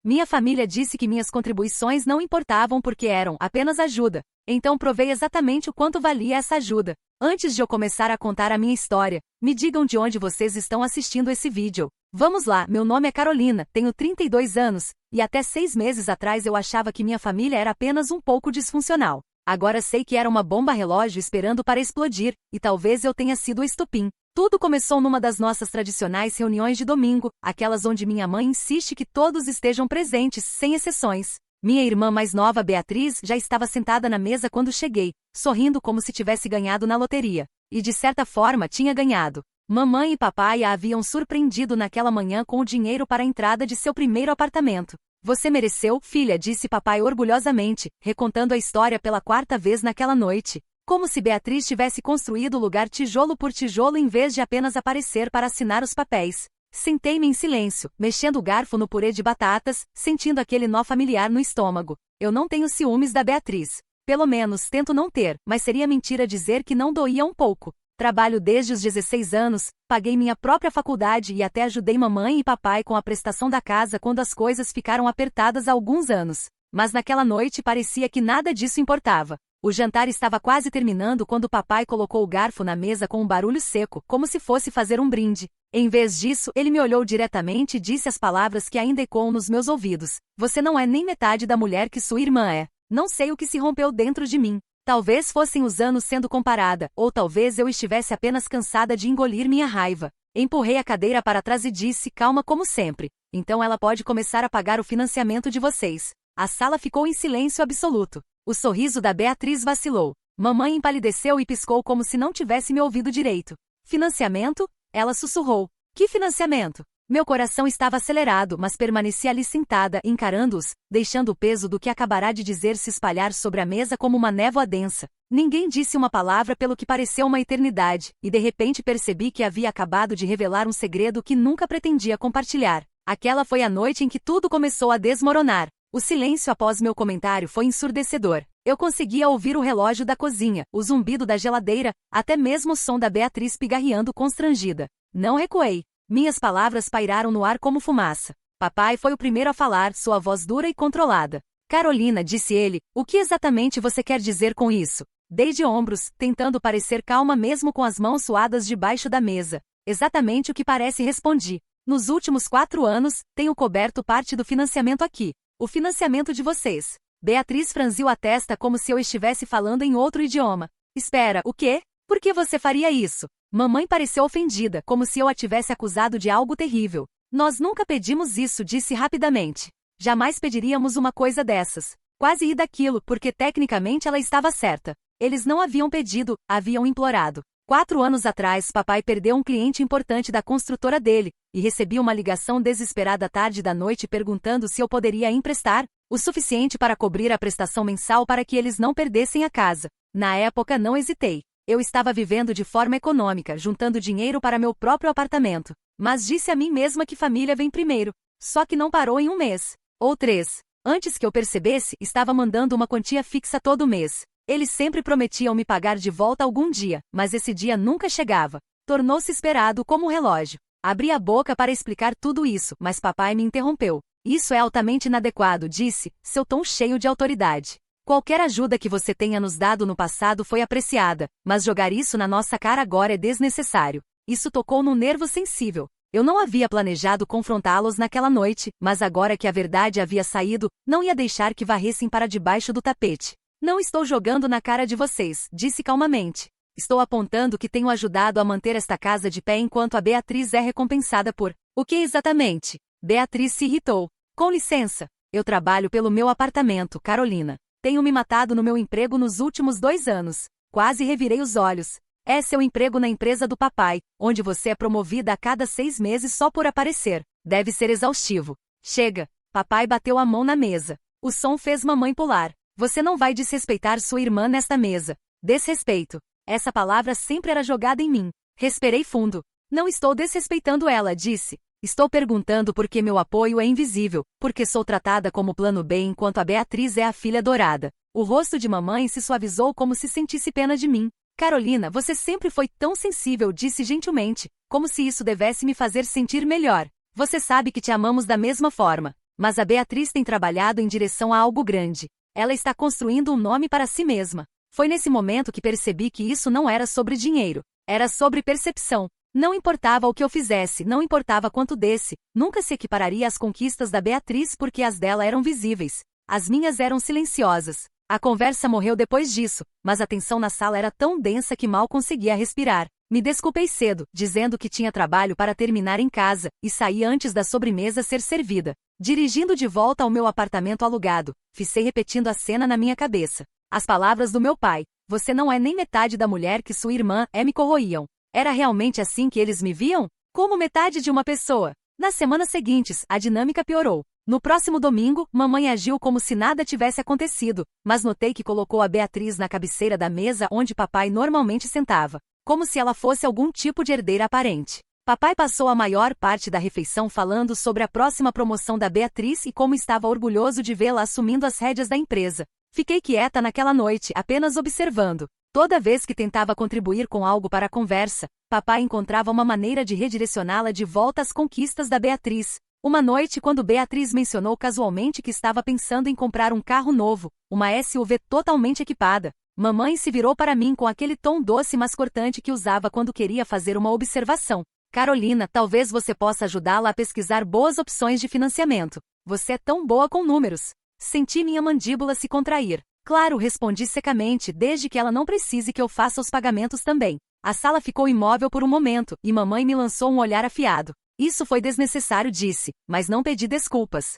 Minha família disse que minhas contribuições não importavam porque eram apenas ajuda. Então provei exatamente o quanto valia essa ajuda. Antes de eu começar a contar a minha história, me digam de onde vocês estão assistindo esse vídeo. Vamos lá, meu nome é Carolina, tenho 32 anos, e até 6 meses atrás eu achava que minha família era apenas um pouco disfuncional. Agora sei que era uma bomba relógio esperando para explodir, e talvez eu tenha sido o estopim. Tudo começou numa das nossas tradicionais reuniões de domingo, aquelas onde minha mãe insiste que todos estejam presentes, sem exceções. Minha irmã mais nova, Beatriz, já estava sentada na mesa quando cheguei, sorrindo como se tivesse ganhado na loteria. E de certa forma tinha ganhado. Mamãe e papai a haviam surpreendido naquela manhã com o dinheiro para a entrada de seu primeiro apartamento. Você mereceu, filha, disse papai orgulhosamente, recontando a história pela 4ª vez naquela noite. Como se Beatriz tivesse construído o lugar tijolo por tijolo em vez de apenas aparecer para assinar os papéis. Sentei-me em silêncio, mexendo o garfo no purê de batatas, sentindo aquele nó familiar no estômago. Eu não tenho ciúmes da Beatriz. Pelo menos tento não ter, mas seria mentira dizer que não doía um pouco. Trabalho desde os 16 anos, paguei minha própria faculdade e até ajudei mamãe e papai com a prestação da casa quando as coisas ficaram apertadas há alguns anos. Mas naquela noite parecia que nada disso importava. O jantar estava quase terminando quando papai colocou o garfo na mesa com um barulho seco, como se fosse fazer um brinde. Em vez disso, ele me olhou diretamente e disse as palavras que ainda ecoam nos meus ouvidos. Você não é nem metade da mulher que sua irmã é. Não sei o que se rompeu dentro de mim. Talvez fossem os anos sendo comparada, ou talvez eu estivesse apenas cansada de engolir minha raiva. Empurrei a cadeira para trás e disse, calma como sempre. Então ela pode começar a pagar o financiamento de vocês. A sala ficou em silêncio absoluto. O sorriso da Beatriz vacilou. Mamãe empalideceu e piscou como se não tivesse me ouvido direito. Financiamento? Ela sussurrou. Que financiamento? Meu coração estava acelerado, mas permaneci ali sentada, encarando-os, deixando o peso do que acabará de dizer se espalhar sobre a mesa como uma névoa densa. Ninguém disse uma palavra pelo que pareceu uma eternidade, e de repente percebi que havia acabado de revelar um segredo que nunca pretendia compartilhar. Aquela foi a noite em que tudo começou a desmoronar. O silêncio após meu comentário foi ensurdecedor. Eu conseguia ouvir o relógio da cozinha, o zumbido da geladeira, até mesmo o som da Beatriz pigarreando constrangida. Não recuei. Minhas palavras pairaram no ar como fumaça. Papai foi o primeiro a falar, sua voz dura e controlada. Carolina, disse ele, o que exatamente você quer dizer com isso? Dei de ombros, tentando parecer calma mesmo com as mãos suadas debaixo da mesa. Exatamente o que parece, respondi. Nos últimos 4 anos, tenho coberto parte do financiamento aqui. O financiamento de vocês. Beatriz franziu a testa como se eu estivesse falando em outro idioma. Espera, o quê? Por que você faria isso? Mamãe pareceu ofendida, como se eu a tivesse acusado de algo terrível. Nós nunca pedimos isso, disse rapidamente. Jamais pediríamos uma coisa dessas. Quase ri daquilo, porque tecnicamente ela estava certa. Eles não haviam pedido, haviam implorado. 4 anos atrás, papai perdeu um cliente importante da construtora dele, e recebi uma ligação desesperada tarde da noite perguntando se eu poderia emprestar o suficiente para cobrir a prestação mensal para que eles não perdessem a casa. Na época não hesitei. Eu estava vivendo de forma econômica, juntando dinheiro para meu próprio apartamento. Mas disse a mim mesma que família vem primeiro. Só que não parou em 1 mês. Ou 3. Antes que eu percebesse, estava mandando uma quantia fixa todo mês. Eles sempre prometiam me pagar de volta algum dia, mas esse dia nunca chegava. Tornou-se esperado como um relógio. Abri a boca para explicar tudo isso, mas papai me interrompeu. Isso é altamente inadequado, disse, seu tom cheio de autoridade. Qualquer ajuda que você tenha nos dado no passado foi apreciada, mas jogar isso na nossa cara agora é desnecessário. Isso tocou num nervo sensível. Eu não havia planejado confrontá-los naquela noite, mas agora que a verdade havia saído, não ia deixar que varressem para debaixo do tapete. Não estou jogando na cara de vocês, disse calmamente. Estou apontando que tenho ajudado a manter esta casa de pé enquanto a Beatriz é recompensada por... O que exatamente? Beatriz se irritou. Com licença. Eu trabalho pelo meu apartamento, Carolina. Tenho me matado no meu emprego nos últimos 2 anos. Quase revirei os olhos. É seu emprego na empresa do papai, onde você é promovida a cada 6 meses só por aparecer. Deve ser exaustivo. Chega. Papai bateu a mão na mesa. O som fez mamãe pular. Você não vai desrespeitar sua irmã nesta mesa. Desrespeito. Essa palavra sempre era jogada em mim. Respirei fundo. Não estou desrespeitando ela, disse. Estou perguntando por que meu apoio é invisível, porque sou tratada como plano B enquanto a Beatriz é a filha dourada. O rosto de mamãe se suavizou como se sentisse pena de mim. Carolina, você sempre foi tão sensível, disse gentilmente, como se isso devesse me fazer sentir melhor. Você sabe que te amamos da mesma forma. Mas a Beatriz tem trabalhado em direção a algo grande. Ela está construindo um nome para si mesma. Foi nesse momento que percebi que isso não era sobre dinheiro. Era sobre percepção. Não importava o que eu fizesse, não importava quanto desse, nunca se equipararia às conquistas da Beatriz porque as dela eram visíveis. As minhas eram silenciosas. A conversa morreu depois disso, mas a tensão na sala era tão densa que mal conseguia respirar. Me desculpei cedo, dizendo que tinha trabalho para terminar em casa, e saí antes da sobremesa ser servida. Dirigindo de volta ao meu apartamento alugado, fiquei repetindo a cena na minha cabeça. As palavras do meu pai, você não é nem metade da mulher que sua irmã é, me corroíam. Era realmente assim que eles me viam? Como metade de uma pessoa. Nas semanas seguintes, a dinâmica piorou. No próximo domingo, mamãe agiu como se nada tivesse acontecido, mas notei que colocou a Beatriz na cabeceira da mesa onde papai normalmente sentava, como se ela fosse algum tipo de herdeira aparente. Papai passou a maior parte da refeição falando sobre a próxima promoção da Beatriz e como estava orgulhoso de vê-la assumindo as rédeas da empresa. Fiquei quieta naquela noite, apenas observando. Toda vez que tentava contribuir com algo para a conversa, papai encontrava uma maneira de redirecioná-la de volta às conquistas da Beatriz. Uma noite, quando Beatriz mencionou casualmente que estava pensando em comprar um carro novo, uma SUV totalmente equipada, mamãe se virou para mim com aquele tom doce mas cortante que usava quando queria fazer uma observação. Carolina, talvez você possa ajudá-la a pesquisar boas opções de financiamento. Você é tão boa com números. Senti minha mandíbula se contrair. Claro, respondi secamente, desde que ela não precise que eu faça os pagamentos também. A sala ficou imóvel por um momento, e mamãe me lançou um olhar afiado. Isso foi desnecessário, disse, mas não pedi desculpas.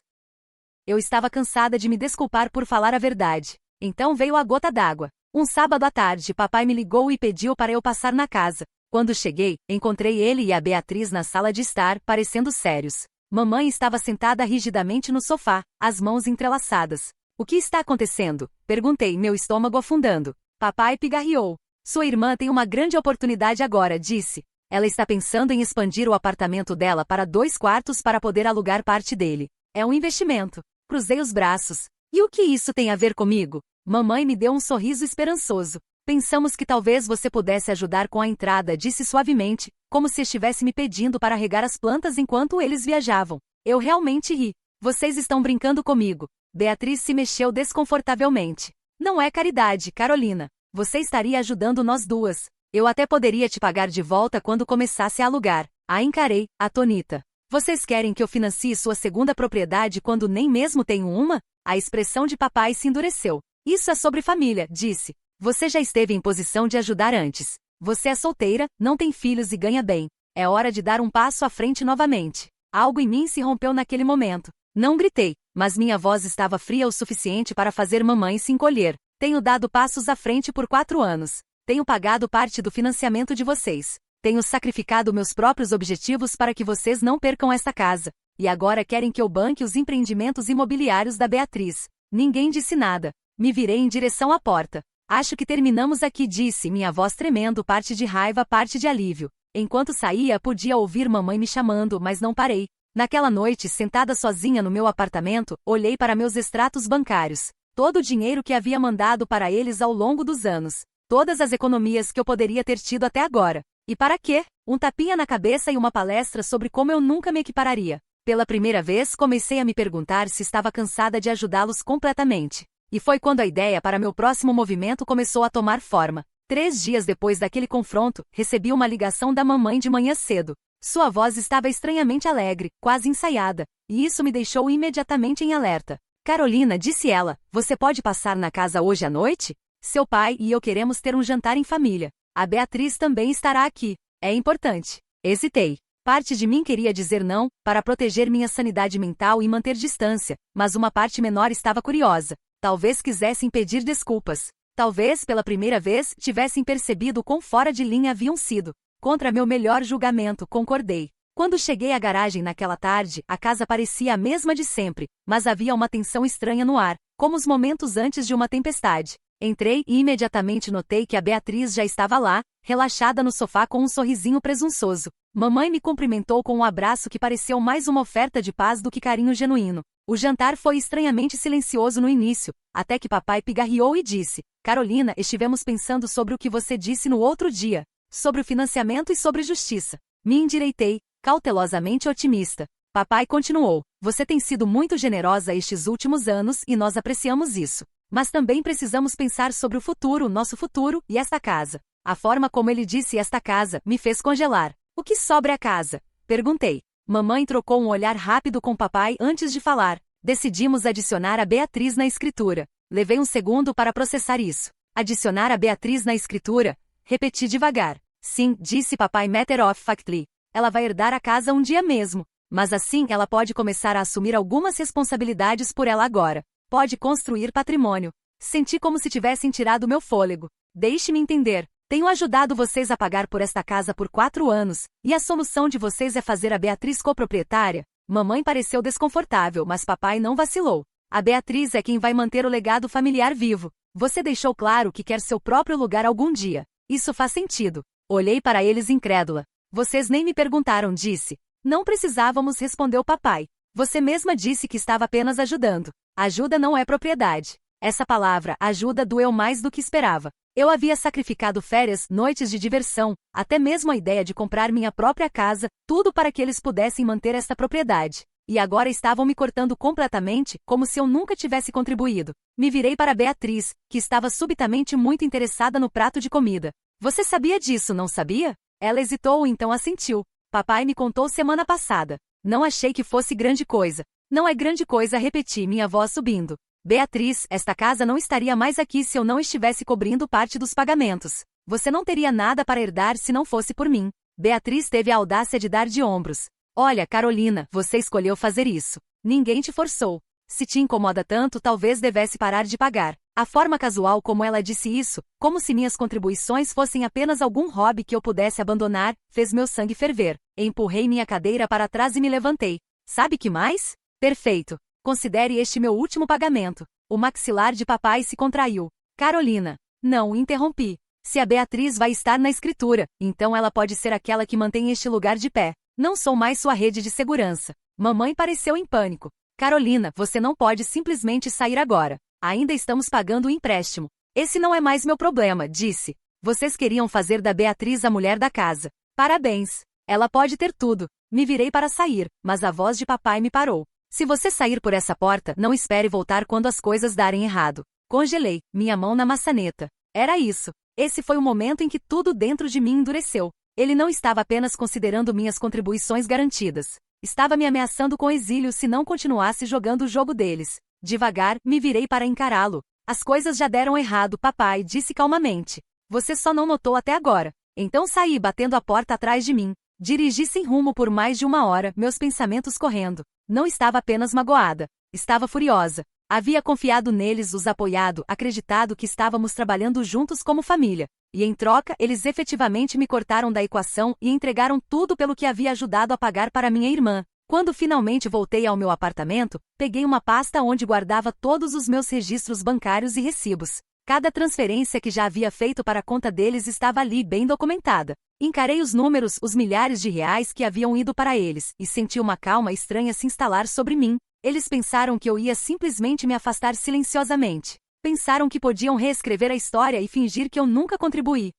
Eu estava cansada de me desculpar por falar a verdade. Então veio a gota d'água. Um sábado à tarde, papai me ligou e pediu para eu passar na casa. Quando cheguei, encontrei ele e a Beatriz na sala de estar, parecendo sérios. Mamãe estava sentada rigidamente no sofá, as mãos entrelaçadas. O que está acontecendo? Perguntei, meu estômago afundando. Papai pigarreou. Sua irmã tem uma grande oportunidade agora, disse. Ela está pensando em expandir o apartamento dela para 2 quartos para poder alugar parte dele. É um investimento. Cruzei os braços. E o que isso tem a ver comigo? Mamãe me deu um sorriso esperançoso. Pensamos que talvez você pudesse ajudar com a entrada, disse suavemente, como se estivesse me pedindo para regar as plantas enquanto eles viajavam. Eu realmente ri. Vocês estão brincando comigo. Beatriz se mexeu desconfortavelmente. Não é caridade, Carolina. Você estaria ajudando nós duas. Eu até poderia te pagar de volta quando começasse a alugar. A encarei, atônita. Vocês querem que eu financie sua segunda propriedade quando nem mesmo tenho uma? A expressão de papai se endureceu. Isso é sobre família, disse. Você já esteve em posição de ajudar antes. Você é solteira, não tem filhos e ganha bem. É hora de dar um passo à frente novamente. Algo em mim se rompeu naquele momento. Não gritei, mas minha voz estava fria o suficiente para fazer mamãe se encolher. Tenho dado passos à frente por 4 anos. Tenho pagado parte do financiamento de vocês. Tenho sacrificado meus próprios objetivos para que vocês não percam essa casa. E agora querem que eu banque os empreendimentos imobiliários da Beatriz. Ninguém disse nada. Me virei em direção à porta. Acho que terminamos aqui, disse, minha voz tremendo, parte de raiva, parte de alívio. Enquanto saía, podia ouvir mamãe me chamando, mas não parei. Naquela noite, sentada sozinha no meu apartamento, olhei para meus extratos bancários. Todo o dinheiro que havia mandado para eles ao longo dos anos. Todas as economias que eu poderia ter tido até agora. E para quê? Um tapinha na cabeça e uma palestra sobre como eu nunca me equipararia. Pela primeira vez, comecei a me perguntar se estava cansada de ajudá-los completamente. E foi quando a ideia para meu próximo movimento começou a tomar forma. 3 dias depois daquele confronto, recebi uma ligação da mamãe de manhã cedo. Sua voz estava estranhamente alegre, quase ensaiada, e isso me deixou imediatamente em alerta. Carolina, disse ela, você pode passar na casa hoje à noite? Seu pai e eu queremos ter um jantar em família. A Beatriz também estará aqui. É importante. Hesitei. Parte de mim queria dizer não, para proteger minha sanidade mental e manter distância, mas uma parte menor estava curiosa. Talvez quisessem pedir desculpas. Talvez, pela primeira vez, tivessem percebido quão fora de linha haviam sido. Contra meu melhor julgamento, concordei. Quando cheguei à garagem naquela tarde, a casa parecia a mesma de sempre, mas havia uma tensão estranha no ar, como os momentos antes de uma tempestade. Entrei e imediatamente notei que a Beatriz já estava lá, relaxada no sofá com um sorrisinho presunçoso. Mamãe me cumprimentou com um abraço que pareceu mais uma oferta de paz do que carinho genuíno. O jantar foi estranhamente silencioso no início, até que papai pigarreou e disse, Carolina, estivemos pensando sobre o que você disse no outro dia, sobre o financiamento e sobre justiça. Me endireitei, cautelosamente otimista. Papai continuou: você tem sido muito generosa estes últimos anos e nós apreciamos isso. Mas também precisamos pensar sobre o futuro, nosso futuro, e esta casa. A forma como ele disse esta casa me fez congelar. O que sobra é a casa? Perguntei. Mamãe trocou um olhar rápido com papai antes de falar. Decidimos adicionar a Beatriz na escritura. Levei um segundo para processar isso. Adicionar a Beatriz na escritura? Repeti devagar. Sim, disse papai matter of factly. Ela vai herdar a casa um dia mesmo. Mas assim ela pode começar a assumir algumas responsabilidades por ela agora. Pode construir patrimônio. Senti como se tivessem tirado meu fôlego. Deixe-me entender. Tenho ajudado vocês a pagar por esta casa por 4 anos, e a solução de vocês é fazer a Beatriz coproprietária? Mamãe pareceu desconfortável, mas papai não vacilou. A Beatriz é quem vai manter o legado familiar vivo. Você deixou claro que quer seu próprio lugar algum dia. Isso faz sentido. Olhei para eles incrédula. Vocês nem me perguntaram, disse. Não precisávamos, respondeu papai. Você mesma disse que estava apenas ajudando. Ajuda não é propriedade. Essa palavra, ajuda, doeu mais do que esperava. Eu havia sacrificado férias, noites de diversão, até mesmo a ideia de comprar minha própria casa, tudo para que eles pudessem manter esta propriedade. E agora estavam me cortando completamente, como se eu nunca tivesse contribuído. Me virei para Beatriz, que estava subitamente muito interessada no prato de comida. Você sabia disso, não sabia? Ela hesitou, então assentiu. Papai me contou semana passada. Não achei que fosse grande coisa. Não é grande coisa, repeti, minha voz subindo. Beatriz, esta casa não estaria mais aqui se eu não estivesse cobrindo parte dos pagamentos. Você não teria nada para herdar se não fosse por mim. Beatriz teve a audácia de dar de ombros. Olha, Carolina, você escolheu fazer isso. Ninguém te forçou. Se te incomoda tanto, talvez devesse parar de pagar. A forma casual como ela disse isso, como se minhas contribuições fossem apenas algum hobby que eu pudesse abandonar, fez meu sangue ferver. Empurrei minha cadeira para trás e me levantei. Sabe que mais? Perfeito. Considere este meu último pagamento. O maxilar de papai se contraiu. Carolina. Não, interrompi. Se a Beatriz vai estar na escritura, então ela pode ser aquela que mantém este lugar de pé. Não sou mais sua rede de segurança. Mamãe pareceu em pânico. Carolina, você não pode simplesmente sair agora. Ainda estamos pagando o empréstimo. Esse não é mais meu problema, disse. Vocês queriam fazer da Beatriz a mulher da casa. Parabéns. Ela pode ter tudo. Me virei para sair, mas a voz de papai me parou. Se você sair por essa porta, não espere voltar quando as coisas darem errado. Congelei, minha mão na maçaneta. Era isso. Esse foi o momento em que tudo dentro de mim endureceu. Ele não estava apenas considerando minhas contribuições garantidas. Estava me ameaçando com exílio se não continuasse jogando o jogo deles. Devagar, me virei para encará-lo. As coisas já deram errado, papai, disse calmamente. Você só não notou até agora. Então saí batendo a porta atrás de mim. Dirigi sem rumo por mais de 1 hora, meus pensamentos correndo. Não estava apenas magoada. Estava furiosa. Havia confiado neles, os apoiado, acreditado que estávamos trabalhando juntos como família. E em troca, eles efetivamente me cortaram da equação e entregaram tudo pelo que havia ajudado a pagar para minha irmã. Quando finalmente voltei ao meu apartamento, peguei uma pasta onde guardava todos os meus registros bancários e recibos. Cada transferência que já havia feito para a conta deles estava ali bem documentada. Encarei os números, os milhares de reais que haviam ido para eles, e senti uma calma estranha se instalar sobre mim. Eles pensaram que eu ia simplesmente me afastar silenciosamente. Pensaram que podiam reescrever a história e fingir que eu nunca contribuí.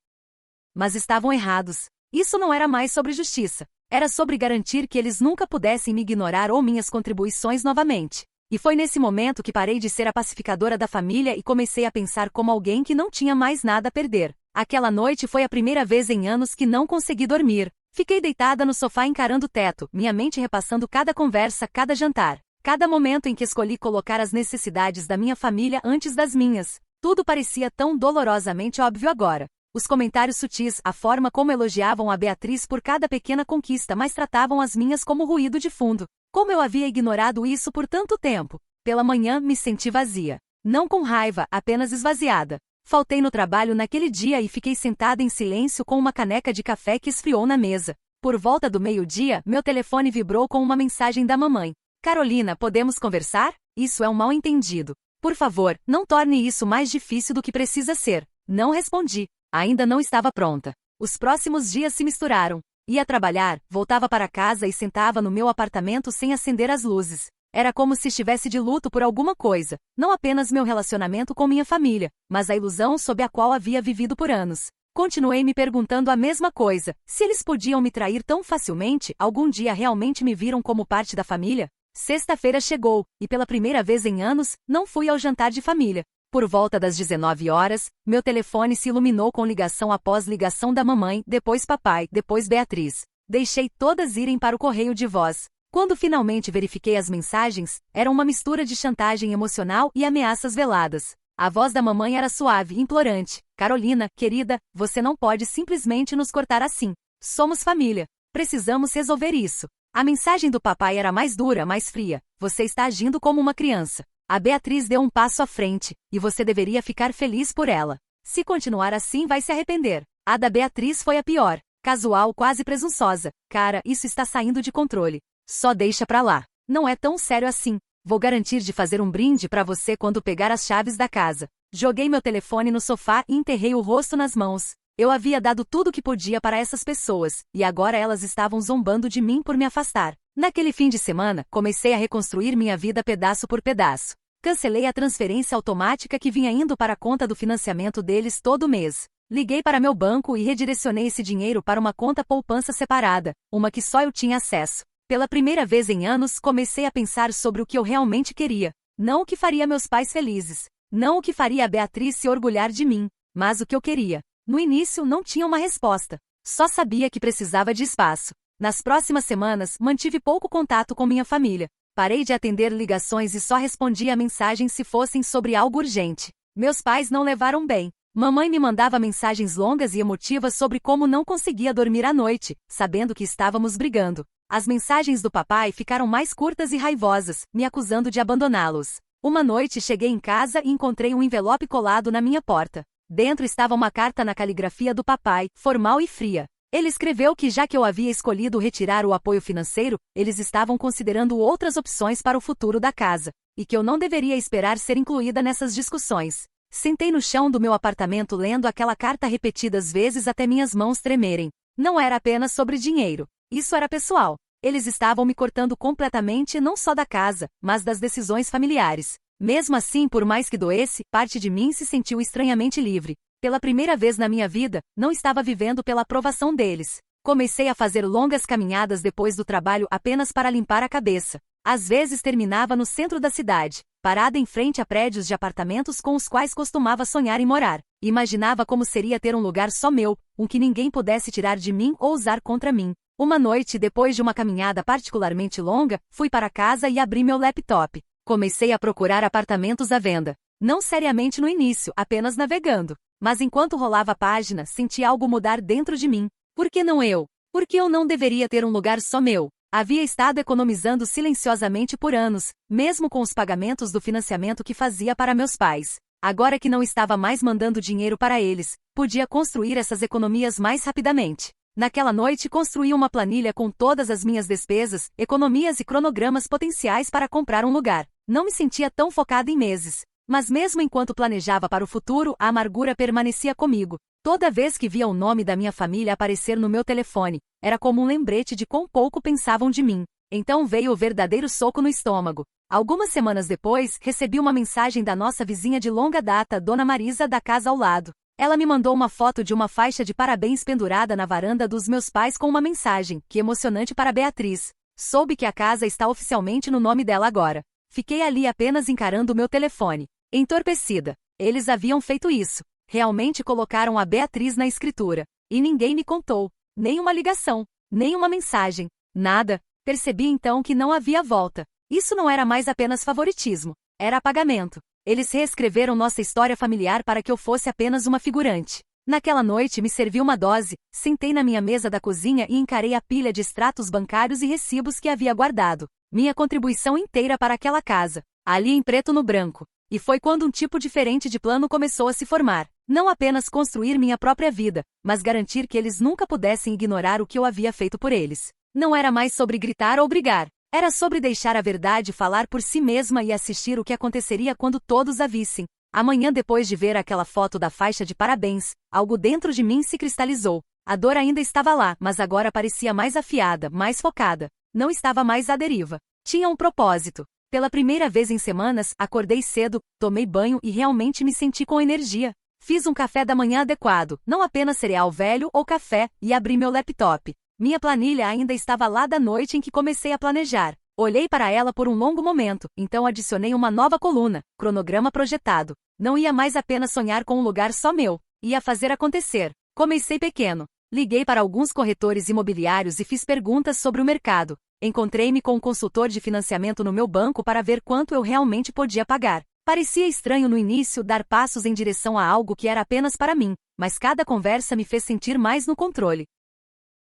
Mas estavam errados. Isso não era mais sobre justiça. Era sobre garantir que eles nunca pudessem me ignorar ou minhas contribuições novamente. E foi nesse momento que parei de ser a pacificadora da família e comecei a pensar como alguém que não tinha mais nada a perder. Aquela noite foi a primeira vez em anos que não consegui dormir. Fiquei deitada no sofá encarando o teto, minha mente repassando cada conversa, cada jantar. Cada momento em que escolhi colocar as necessidades da minha família antes das minhas. Tudo parecia tão dolorosamente óbvio agora. Os comentários sutis, a forma como elogiavam a Beatriz por cada pequena conquista, mas tratavam as minhas como ruído de fundo. Como eu havia ignorado isso por tanto tempo? Pela manhã me senti vazia. Não com raiva, apenas esvaziada. Faltei no trabalho naquele dia e fiquei sentada em silêncio com uma caneca de café que esfriou na mesa. Por volta do meio-dia, meu telefone vibrou com uma mensagem da mamãe. Carolina, podemos conversar? Isso é um mal-entendido. Por favor, não torne isso mais difícil do que precisa ser. Não respondi. Ainda não estava pronta. Os próximos dias se misturaram. Ia trabalhar, voltava para casa e sentava no meu apartamento sem acender as luzes. Era como se estivesse de luto por alguma coisa. Não apenas meu relacionamento com minha família, mas a ilusão sob a qual havia vivido por anos. Continuei me perguntando a mesma coisa, se eles podiam me trair tão facilmente, algum dia realmente me viram como parte da família? Sexta-feira chegou, e pela primeira vez em anos, não fui ao jantar de família. Por volta das 19 horas, meu telefone se iluminou com ligação após ligação da mamãe, depois papai, depois Beatriz. Deixei todas irem para o correio de voz. Quando finalmente verifiquei as mensagens, era uma mistura de chantagem emocional e ameaças veladas. A voz da mamãe era suave e implorante. Carolina, querida, você não pode simplesmente nos cortar assim. Somos família. Precisamos resolver isso. A mensagem do papai era mais dura, mais fria. Você está agindo como uma criança. A Beatriz deu um passo à frente, e você deveria ficar feliz por ela. Se continuar assim, vai se arrepender. A da Beatriz foi a pior. Casual, quase presunçosa. Cara, isso está saindo de controle. Só deixa pra lá. Não é tão sério assim. Vou garantir de fazer um brinde pra você quando pegar as chaves da casa. Joguei meu telefone no sofá e enterrei o rosto nas mãos. Eu havia dado tudo o que podia para essas pessoas, e agora elas estavam zombando de mim por me afastar. Naquele fim de semana, comecei a reconstruir minha vida pedaço por pedaço. Cancelei a transferência automática que vinha indo para a conta do financiamento deles todo mês. Liguei para meu banco e redirecionei esse dinheiro para uma conta poupança separada, uma que só eu tinha acesso. Pela primeira vez em anos, comecei a pensar sobre o que eu realmente queria. Não o que faria meus pais felizes. Não o que faria a Beatriz se orgulhar de mim, mas o que eu queria. No início, não tinha uma resposta. Só sabia que precisava de espaço. Nas próximas semanas, mantive pouco contato com minha família. Parei de atender ligações e só respondia a mensagens se fossem sobre algo urgente. Meus pais não levaram bem. Mamãe me mandava mensagens longas e emotivas sobre como não conseguia dormir à noite, sabendo que estávamos brigando. As mensagens do papai ficaram mais curtas e raivosas, me acusando de abandoná-los. Uma noite cheguei em casa e encontrei um envelope colado na minha porta. Dentro estava uma carta na caligrafia do papai, formal e fria. Ele escreveu que já que eu havia escolhido retirar o apoio financeiro, eles estavam considerando outras opções para o futuro da casa, e que eu não deveria esperar ser incluída nessas discussões. Sentei no chão do meu apartamento lendo aquela carta repetidas vezes até minhas mãos tremerem. Não era apenas sobre dinheiro. Isso era pessoal. Eles estavam me cortando completamente não só da casa, mas das decisões familiares. Mesmo assim, por mais que doesse, parte de mim se sentiu estranhamente livre. Pela primeira vez na minha vida, não estava vivendo pela aprovação deles. Comecei a fazer longas caminhadas depois do trabalho apenas para limpar a cabeça. Às vezes terminava no centro da cidade, parada em frente a prédios de apartamentos com os quais costumava sonhar em morar. Imaginava como seria ter um lugar só meu, um que ninguém pudesse tirar de mim ou usar contra mim. Uma noite, depois de uma caminhada particularmente longa, fui para casa e abri meu laptop. Comecei a procurar apartamentos à venda. Não seriamente no início, apenas navegando. Mas enquanto rolava a página, senti algo mudar dentro de mim. Por que não eu? Por que eu não deveria ter um lugar só meu? Havia estado economizando silenciosamente por anos, mesmo com os pagamentos do financiamento que fazia para meus pais. Agora que não estava mais mandando dinheiro para eles, podia construir essas economias mais rapidamente. Naquela noite construí uma planilha com todas as minhas despesas, economias e cronogramas potenciais para comprar um lugar. Não me sentia tão focada em meses. Mas mesmo enquanto planejava para o futuro, a amargura permanecia comigo. Toda vez que via o nome da minha família aparecer no meu telefone, era como um lembrete de quão pouco pensavam de mim. Então veio o verdadeiro soco no estômago. Algumas semanas depois, recebi uma mensagem da nossa vizinha de longa data, Dona Marisa, da casa ao lado. Ela me mandou uma foto de uma faixa de parabéns pendurada na varanda dos meus pais com uma mensagem, que emocionante para Beatriz. Soube que a casa está oficialmente no nome dela agora. Fiquei ali apenas encarando o meu telefone. Entorpecida. Eles haviam feito isso. Realmente colocaram a Beatriz na escritura. E ninguém me contou. Nem uma ligação. Nem uma mensagem. Nada. Percebi então que não havia volta. Isso não era mais apenas favoritismo. Era apagamento. Eles reescreveram nossa história familiar para que eu fosse apenas uma figurante. Naquela noite me servi uma dose, sentei na minha mesa da cozinha e encarei a pilha de extratos bancários e recibos que havia guardado. Minha contribuição inteira para aquela casa. Ali em preto no branco. E foi quando um tipo diferente de plano começou a se formar. Não apenas construir minha própria vida, mas garantir que eles nunca pudessem ignorar o que eu havia feito por eles. Não era mais sobre gritar ou brigar. Era sobre deixar a verdade falar por si mesma e assistir o que aconteceria quando todos a vissem. Amanhã, depois de ver aquela foto da faixa de parabéns, algo dentro de mim se cristalizou. A dor ainda estava lá, mas agora parecia mais afiada, mais focada. Não estava mais à deriva. Tinha um propósito. Pela primeira vez em semanas, acordei cedo, tomei banho e realmente me senti com energia. Fiz um café da manhã adequado, não apenas cereal velho ou café, e abri meu laptop. Minha planilha ainda estava lá da noite em que comecei a planejar. Olhei para ela por um longo momento, então adicionei uma nova coluna, cronograma projetado. Não ia mais apenas sonhar com um lugar só meu, ia fazer acontecer. Comecei pequeno. Liguei para alguns corretores imobiliários e fiz perguntas sobre o mercado. Encontrei-me com um consultor de financiamento no meu banco para ver quanto eu realmente podia pagar. Parecia estranho no início dar passos em direção a algo que era apenas para mim, mas cada conversa me fez sentir mais no controle.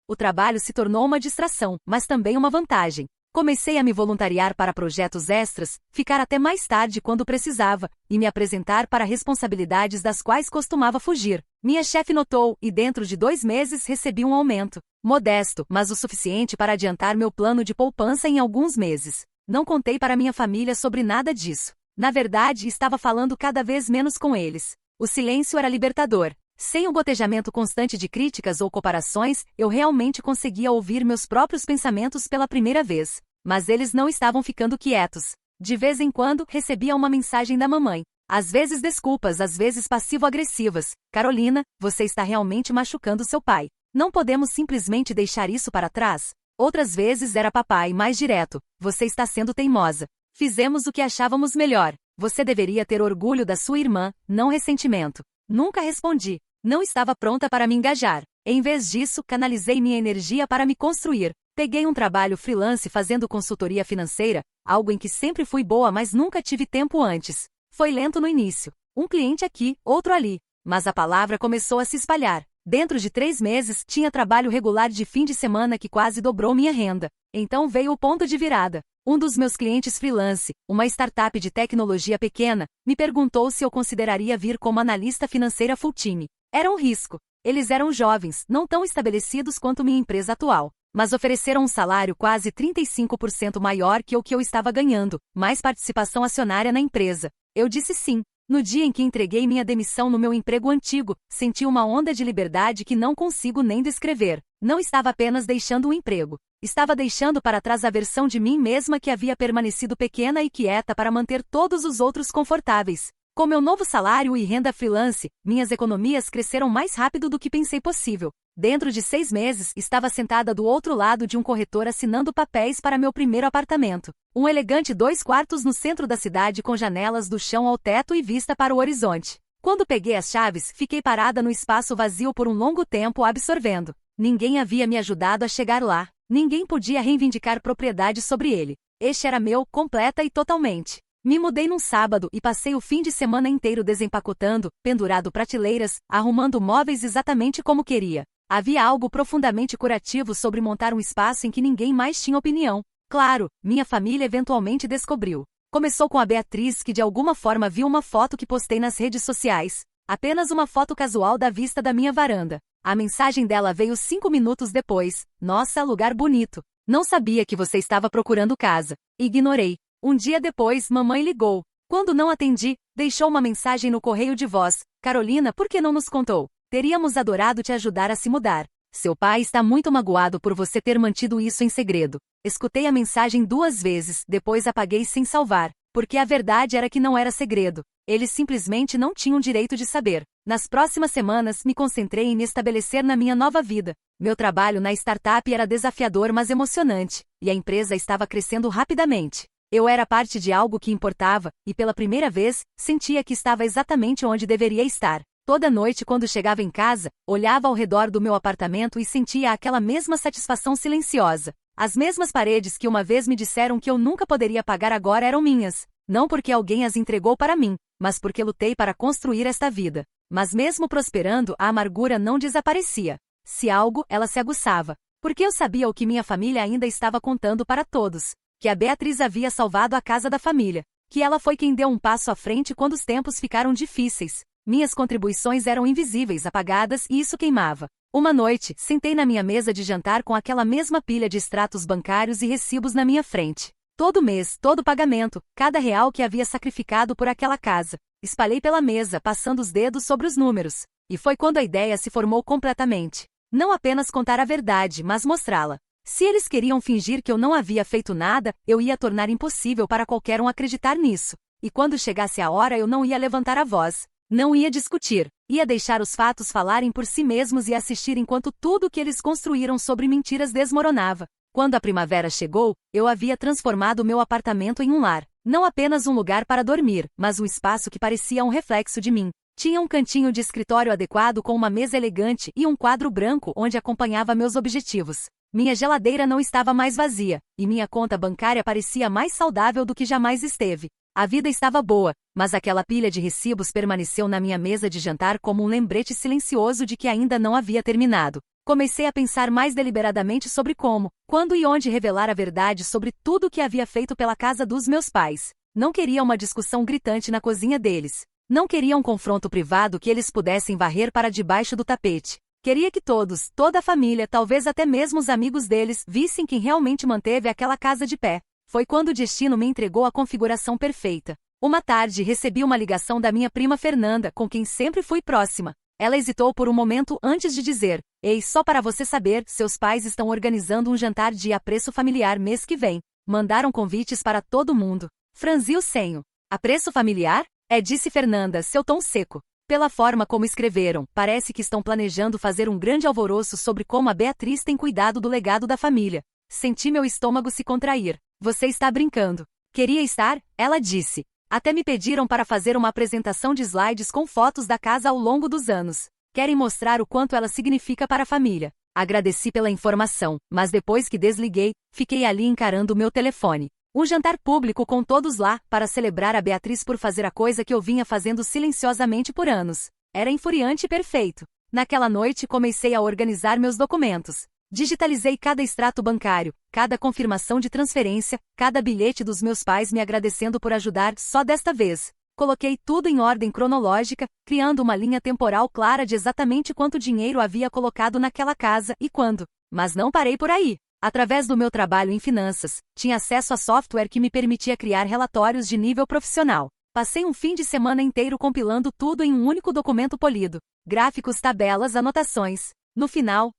O trabalho se tornou uma distração, mas também uma vantagem. Comecei a me voluntariar para projetos extras, ficar até mais tarde quando precisava, e me apresentar para responsabilidades das quais costumava fugir. Minha chefe notou, e dentro de 2 meses recebi um aumento. Modesto, mas o suficiente para adiantar meu plano de poupança em alguns meses. Não contei para minha família sobre nada disso. Na verdade, estava falando cada vez menos com eles. O silêncio era libertador. Sem o gotejamento constante de críticas ou comparações, eu realmente conseguia ouvir meus próprios pensamentos pela primeira vez. Mas eles não estavam ficando quietos. De vez em quando, recebia uma mensagem da mamãe. Às vezes desculpas, às vezes passivo-agressivas. Carolina, você está realmente machucando seu pai. Não podemos simplesmente deixar isso para trás? Outras vezes era papai mais direto. Você está sendo teimosa. Fizemos o que achávamos melhor. Você deveria ter orgulho da sua irmã, não ressentimento. Nunca respondi. Não estava pronta para me engajar. Em vez disso, canalizei minha energia para me construir. Peguei um trabalho freelance fazendo consultoria financeira, algo em que sempre fui boa, mas nunca tive tempo antes. Foi lento no início. Um cliente aqui, outro ali. Mas a palavra começou a se espalhar. Dentro de 3 meses, tinha trabalho regular de fim de semana que quase dobrou minha renda. Então veio o ponto de virada. Um dos meus clientes freelance, uma startup de tecnologia pequena, me perguntou se eu consideraria vir como analista financeira full-time. Era um risco. Eles eram jovens, não tão estabelecidos quanto minha empresa atual, mas ofereceram um salário quase 35% maior que o que eu estava ganhando, mais participação acionária na empresa. Eu disse sim. No dia em que entreguei minha demissão no meu emprego antigo, senti uma onda de liberdade que não consigo nem descrever. Não estava apenas deixando o emprego. Estava deixando para trás a versão de mim mesma que havia permanecido pequena e quieta para manter todos os outros confortáveis. Com meu novo salário e renda freelance, minhas economias cresceram mais rápido do que pensei possível. Dentro de 6 meses, estava sentada do outro lado de um corretor assinando papéis para meu primeiro apartamento. Um elegante 2 quartos no centro da cidade com janelas do chão ao teto e vista para o horizonte. Quando peguei as chaves, fiquei parada no espaço vazio por um longo tempo absorvendo. Ninguém havia me ajudado a chegar lá. Ninguém podia reivindicar propriedade sobre ele. Este era meu, completa e totalmente. Me mudei num sábado e passei o fim de semana inteiro desempacotando, pendurado prateleiras, arrumando móveis exatamente como queria. Havia algo profundamente curativo sobre montar um espaço em que ninguém mais tinha opinião. Claro, minha família eventualmente descobriu. Começou com a Beatriz, que de alguma forma viu uma foto que postei nas redes sociais. Apenas uma foto casual da vista da minha varanda. A mensagem dela veio 5 minutos depois. Nossa, lugar bonito. Não sabia que você estava procurando casa. Ignorei. Um dia depois, mamãe ligou. Quando não atendi, deixou uma mensagem no correio de voz. Carolina, por que não nos contou? Teríamos adorado te ajudar a se mudar. Seu pai está muito magoado por você ter mantido isso em segredo. Escutei a mensagem 2 vezes, depois apaguei sem salvar, porque a verdade era que não era segredo. Eles simplesmente não tinham direito de saber. Nas próximas semanas, me concentrei em me estabelecer na minha nova vida. Meu trabalho na startup era desafiador, mas emocionante, e a empresa estava crescendo rapidamente. Eu era parte de algo que importava, e pela primeira vez, sentia que estava exatamente onde deveria estar. Toda noite, quando chegava em casa, olhava ao redor do meu apartamento e sentia aquela mesma satisfação silenciosa. As mesmas paredes que uma vez me disseram que eu nunca poderia pagar agora eram minhas. Não porque alguém as entregou para mim, mas porque lutei para construir esta vida. Mas mesmo prosperando, a amargura não desaparecia. Se algo, ela se aguçava. Porque eu sabia o que minha família ainda estava contando para todos. Que a Beatriz havia salvado a casa da família. Que ela foi quem deu um passo à frente quando os tempos ficaram difíceis. Minhas contribuições eram invisíveis, apagadas, e isso queimava. Uma noite, sentei na minha mesa de jantar com aquela mesma pilha de extratos bancários e recibos na minha frente. Todo mês, todo pagamento, cada real que havia sacrificado por aquela casa. Espalhei pela mesa, passando os dedos sobre os números. E foi quando a ideia se formou completamente. Não apenas contar a verdade, mas mostrá-la. Se eles queriam fingir que eu não havia feito nada, eu ia tornar impossível para qualquer um acreditar nisso. E quando chegasse a hora eu não ia levantar a voz. Não ia discutir. Ia deixar os fatos falarem por si mesmos e assistir enquanto tudo que eles construíram sobre mentiras desmoronava. Quando a primavera chegou, eu havia transformado meu apartamento em um lar. Não apenas um lugar para dormir, mas um espaço que parecia um reflexo de mim. Tinha um cantinho de escritório adequado com uma mesa elegante e um quadro branco onde acompanhava meus objetivos. Minha geladeira não estava mais vazia, e minha conta bancária parecia mais saudável do que jamais esteve. A vida estava boa, mas aquela pilha de recibos permaneceu na minha mesa de jantar como um lembrete silencioso de que ainda não havia terminado. Comecei a pensar mais deliberadamente sobre como, quando e onde revelar a verdade sobre tudo o que havia feito pela casa dos meus pais. Não queria uma discussão gritante na cozinha deles. Não queria um confronto privado que eles pudessem varrer para debaixo do tapete. Queria que todos, toda a família, talvez até mesmo os amigos deles, vissem quem realmente manteve aquela casa de pé. Foi quando o destino me entregou a configuração perfeita. Uma tarde recebi uma ligação da minha prima Fernanda, com quem sempre fui próxima. Ela hesitou por um momento antes de dizer: "Ei, só para você saber, seus pais estão organizando um jantar de apreço familiar mês que vem. Mandaram convites para todo mundo." Franzi o senho. "Apreço familiar?" Disse Fernanda, seu tom seco. Pela forma como escreveram, parece que estão planejando fazer um grande alvoroço sobre como a Beatriz tem cuidado do legado da família. Senti meu estômago se contrair. "Você está brincando." "Queria estar," ela disse. "Até me pediram para fazer uma apresentação de slides com fotos da casa ao longo dos anos. Querem mostrar o quanto ela significa para a família." Agradeci pela informação, mas depois que desliguei, fiquei ali encarando o meu telefone. Um jantar público com todos lá, para celebrar a Beatriz por fazer a coisa que eu vinha fazendo silenciosamente por anos. Era infuriante e perfeito. Naquela noite comecei a organizar meus documentos. Digitalizei cada extrato bancário, cada confirmação de transferência, cada bilhete dos meus pais me agradecendo por ajudar só desta vez. Coloquei tudo em ordem cronológica, criando uma linha temporal clara de exatamente quanto dinheiro havia colocado naquela casa e quando. Mas não parei por aí. Através do meu trabalho em finanças, tinha acesso a software que me permitia criar relatórios de nível profissional. Passei um fim de semana inteiro compilando tudo em um único documento polido. Gráficos, tabelas, anotações. No final,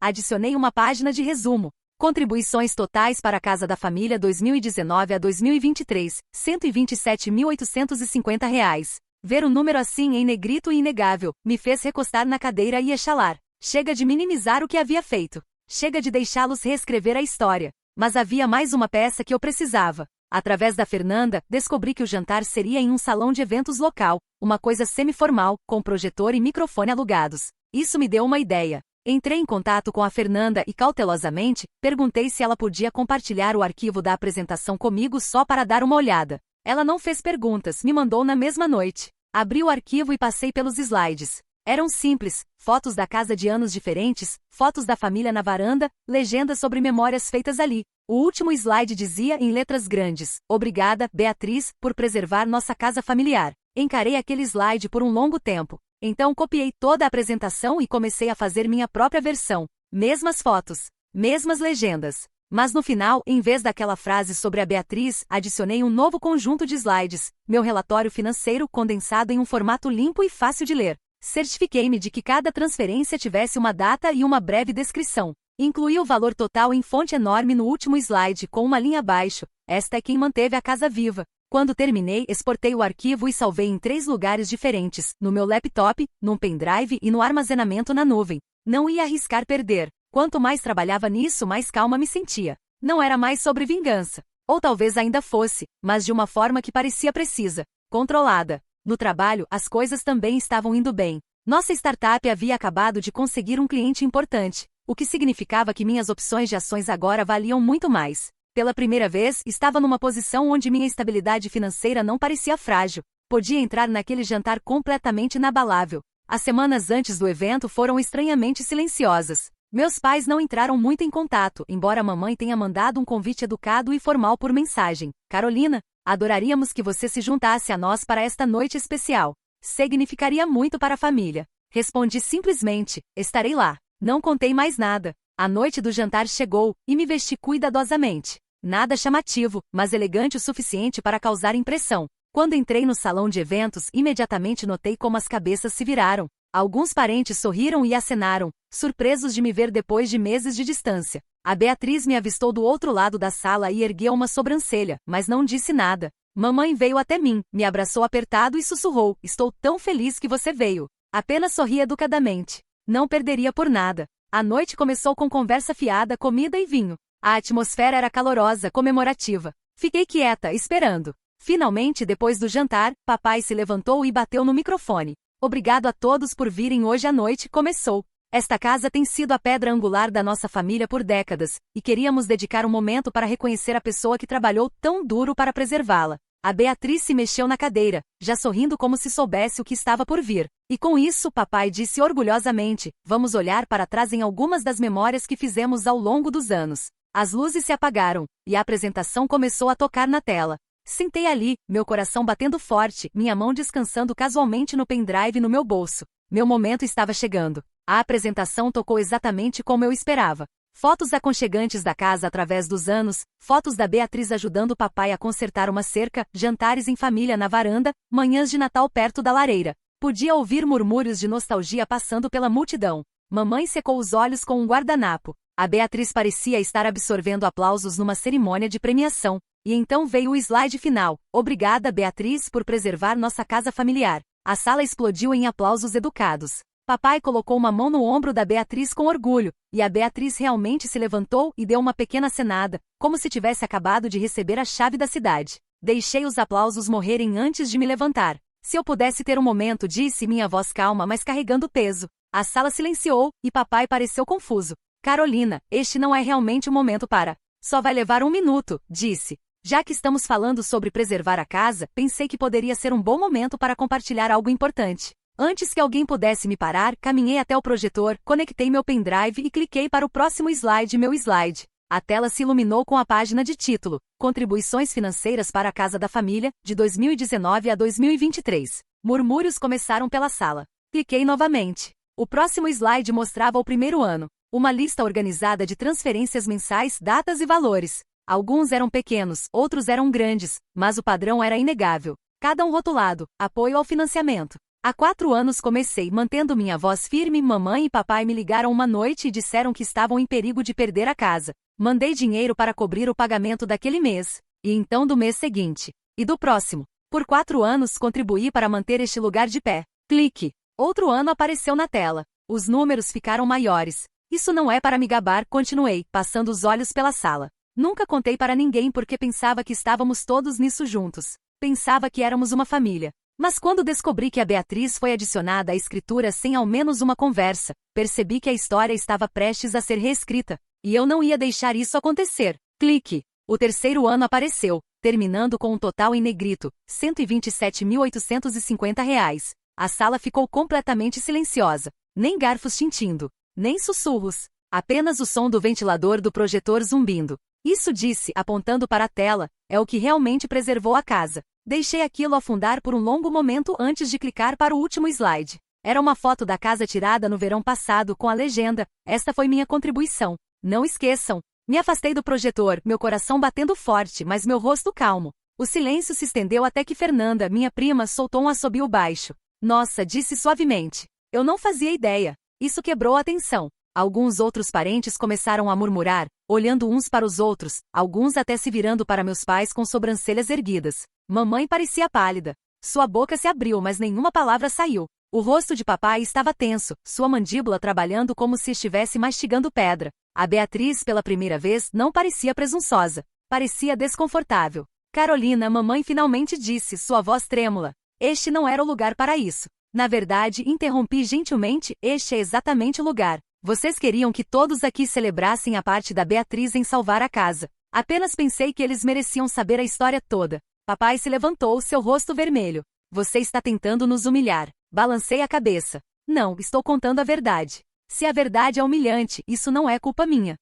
adicionei uma página de resumo. Contribuições totais para a Casa da Família 2019 a 2023, R$ 127.850. Ver o número assim em negrito e inegável, me fez recostar na cadeira e exalar. Chega de minimizar o que havia feito. Chega de deixá-los reescrever a história. Mas havia mais uma peça que eu precisava. Através da Fernanda, descobri que o jantar seria em um salão de eventos local, uma coisa semi-formal, com projetor e microfone alugados. Isso me deu uma ideia. Entrei em contato com a Fernanda e, cautelosamente, perguntei se ela podia compartilhar o arquivo da apresentação comigo só para dar uma olhada. Ela não fez perguntas, me mandou na mesma noite. Abri o arquivo e passei pelos slides. Eram simples, fotos da casa de anos diferentes, fotos da família na varanda, legendas sobre memórias feitas ali. O último slide dizia em letras grandes: "Obrigada, Beatriz, por preservar nossa casa familiar." Encarei aquele slide por um longo tempo. Então copiei toda a apresentação e comecei a fazer minha própria versão. Mesmas fotos, mesmas legendas. Mas no final, em vez daquela frase sobre a Beatriz, adicionei um novo conjunto de slides, meu relatório financeiro condensado em um formato limpo e fácil de ler. Certifiquei-me de que cada transferência tivesse uma data e uma breve descrição. Incluí o valor total em fonte enorme no último slide, com uma linha abaixo: "Esta é quem manteve a casa viva." Quando terminei, exportei o arquivo e salvei em 3 lugares diferentes, no meu laptop, num pendrive e no armazenamento na nuvem. Não ia arriscar perder. Quanto mais trabalhava nisso, mais calma me sentia. Não era mais sobre vingança. Ou talvez ainda fosse, mas de uma forma que parecia precisa, controlada. No trabalho, as coisas também estavam indo bem. Nossa startup havia acabado de conseguir um cliente importante, o que significava que minhas opções de ações agora valiam muito mais. Pela primeira vez, estava numa posição onde minha estabilidade financeira não parecia frágil. Podia entrar naquele jantar completamente inabalável. As semanas antes do evento foram estranhamente silenciosas. Meus pais não entraram muito em contato, embora a mamãe tenha mandado um convite educado e formal por mensagem: "Carolina, adoraríamos que você se juntasse a nós para esta noite especial. Significaria muito para a família." Respondi simplesmente: "Estarei lá." Não contei mais nada. A noite do jantar chegou, e me vesti cuidadosamente. Nada chamativo, mas elegante o suficiente para causar impressão. Quando entrei no salão de eventos, imediatamente notei como as cabeças se viraram. Alguns parentes sorriram e acenaram, surpresos de me ver depois de meses de distância. A Beatriz me avistou do outro lado da sala e ergueu uma sobrancelha, mas não disse nada. Mamãe veio até mim, me abraçou apertado e sussurrou: "Estou tão feliz que você veio." Apenas sorri educadamente. Não perderia por nada. A noite começou com conversa fiada, comida e vinho. A atmosfera era calorosa, comemorativa. Fiquei quieta, esperando. Finalmente, depois do jantar, papai se levantou e bateu no microfone. Obrigado a todos por virem hoje à noite, começou. Esta casa tem sido a pedra angular da nossa família por décadas, e queríamos dedicar um momento para reconhecer a pessoa que trabalhou tão duro para preservá-la. A Beatriz se mexeu na cadeira, já sorrindo como se soubesse o que estava por vir. E com isso, papai disse orgulhosamente, vamos olhar para trás em algumas das memórias que fizemos ao longo dos anos. As luzes se apagaram, e a apresentação começou a tocar na tela. Sentei ali, meu coração batendo forte, minha mão descansando casualmente no pendrive no meu bolso. Meu momento estava chegando. A apresentação tocou exatamente como eu esperava. Fotos aconchegantes da casa através dos anos, fotos da Beatriz ajudando o papai a consertar uma cerca, jantares em família na varanda, manhãs de Natal perto da lareira. Podia ouvir murmúrios de nostalgia passando pela multidão. Mamãe secou os olhos com um guardanapo. A Beatriz parecia estar absorvendo aplausos numa cerimônia de premiação. E então veio o slide final. Obrigada, Beatriz, por preservar nossa casa familiar. A sala explodiu em aplausos educados. Papai colocou uma mão no ombro da Beatriz com orgulho, e a Beatriz realmente se levantou e deu uma pequena acenada, como se tivesse acabado de receber a chave da cidade. Deixei os aplausos morrerem antes de me levantar. Se eu pudesse ter um momento, disse minha voz calma, mas carregando peso. A sala silenciou, e papai pareceu confuso. Carolina, este não é realmente o momento para. Só vai levar 1 minuto, disse. Já que estamos falando sobre preservar a casa, pensei que poderia ser um bom momento para compartilhar algo importante. Antes que alguém pudesse me parar, caminhei até o projetor, conectei meu pendrive e cliquei para o próximo slide, meu slide. A tela se iluminou com a página de título, Contribuições financeiras para a Casa da Família, de 2019 a 2023. Murmúrios começaram pela sala. Cliquei novamente. O próximo slide mostrava o primeiro ano. Uma lista organizada de transferências mensais, datas e valores. Alguns eram pequenos, outros eram grandes, mas o padrão era inegável. Cada um rotulado, apoio ao financiamento. Há 4 anos comecei, mantendo minha voz firme. Mamãe e papai me ligaram uma noite e disseram que estavam em perigo de perder a casa. Mandei dinheiro para cobrir o pagamento daquele mês, e então do mês seguinte, e do próximo. Por 4 anos contribuí para manter este lugar de pé. Clique. Outro ano apareceu na tela. Os números ficaram maiores. Isso não é para me gabar, continuei, passando os olhos pela sala. Nunca contei para ninguém porque pensava que estávamos todos nisso juntos. Pensava que éramos uma família. Mas quando descobri que a Beatriz foi adicionada à escritura sem ao menos uma conversa, percebi que a história estava prestes a ser reescrita. E eu não ia deixar isso acontecer. Clique. O terceiro ano apareceu, terminando com um total em negrito, R$ 127.850. A sala ficou completamente silenciosa. Nem garfos tintindo. Nem sussurros. Apenas o som do ventilador do projetor zumbindo. Isso, disse, apontando para a tela, é o que realmente preservou a casa. Deixei aquilo afundar por um longo momento antes de clicar para o último slide. Era uma foto da casa tirada no verão passado com a legenda, esta foi minha contribuição. Não esqueçam. Me afastei do projetor, meu coração batendo forte, mas meu rosto calmo. O silêncio se estendeu até que Fernanda, minha prima, soltou um assobio baixo. Nossa, disse suavemente. Eu não fazia ideia. Isso quebrou a tensão. Alguns outros parentes começaram a murmurar, olhando uns para os outros, alguns até se virando para meus pais com sobrancelhas erguidas. Mamãe parecia pálida. Sua boca se abriu, mas nenhuma palavra saiu. O rosto de papai estava tenso, sua mandíbula trabalhando como se estivesse mastigando pedra. A Beatriz, pela primeira vez, não parecia presunçosa. Parecia desconfortável. Carolina, mamãe finalmente disse, sua voz trêmula. Este não era o lugar para isso. Na verdade, interrompi gentilmente, este é exatamente o lugar. Vocês queriam que todos aqui celebrassem a parte da Beatriz em salvar a casa. Apenas pensei que eles mereciam saber a história toda. Papai se levantou, seu rosto vermelho. Você está tentando nos humilhar. Balancei a cabeça. Não, estou contando a verdade. Se a verdade é humilhante, isso não é culpa minha.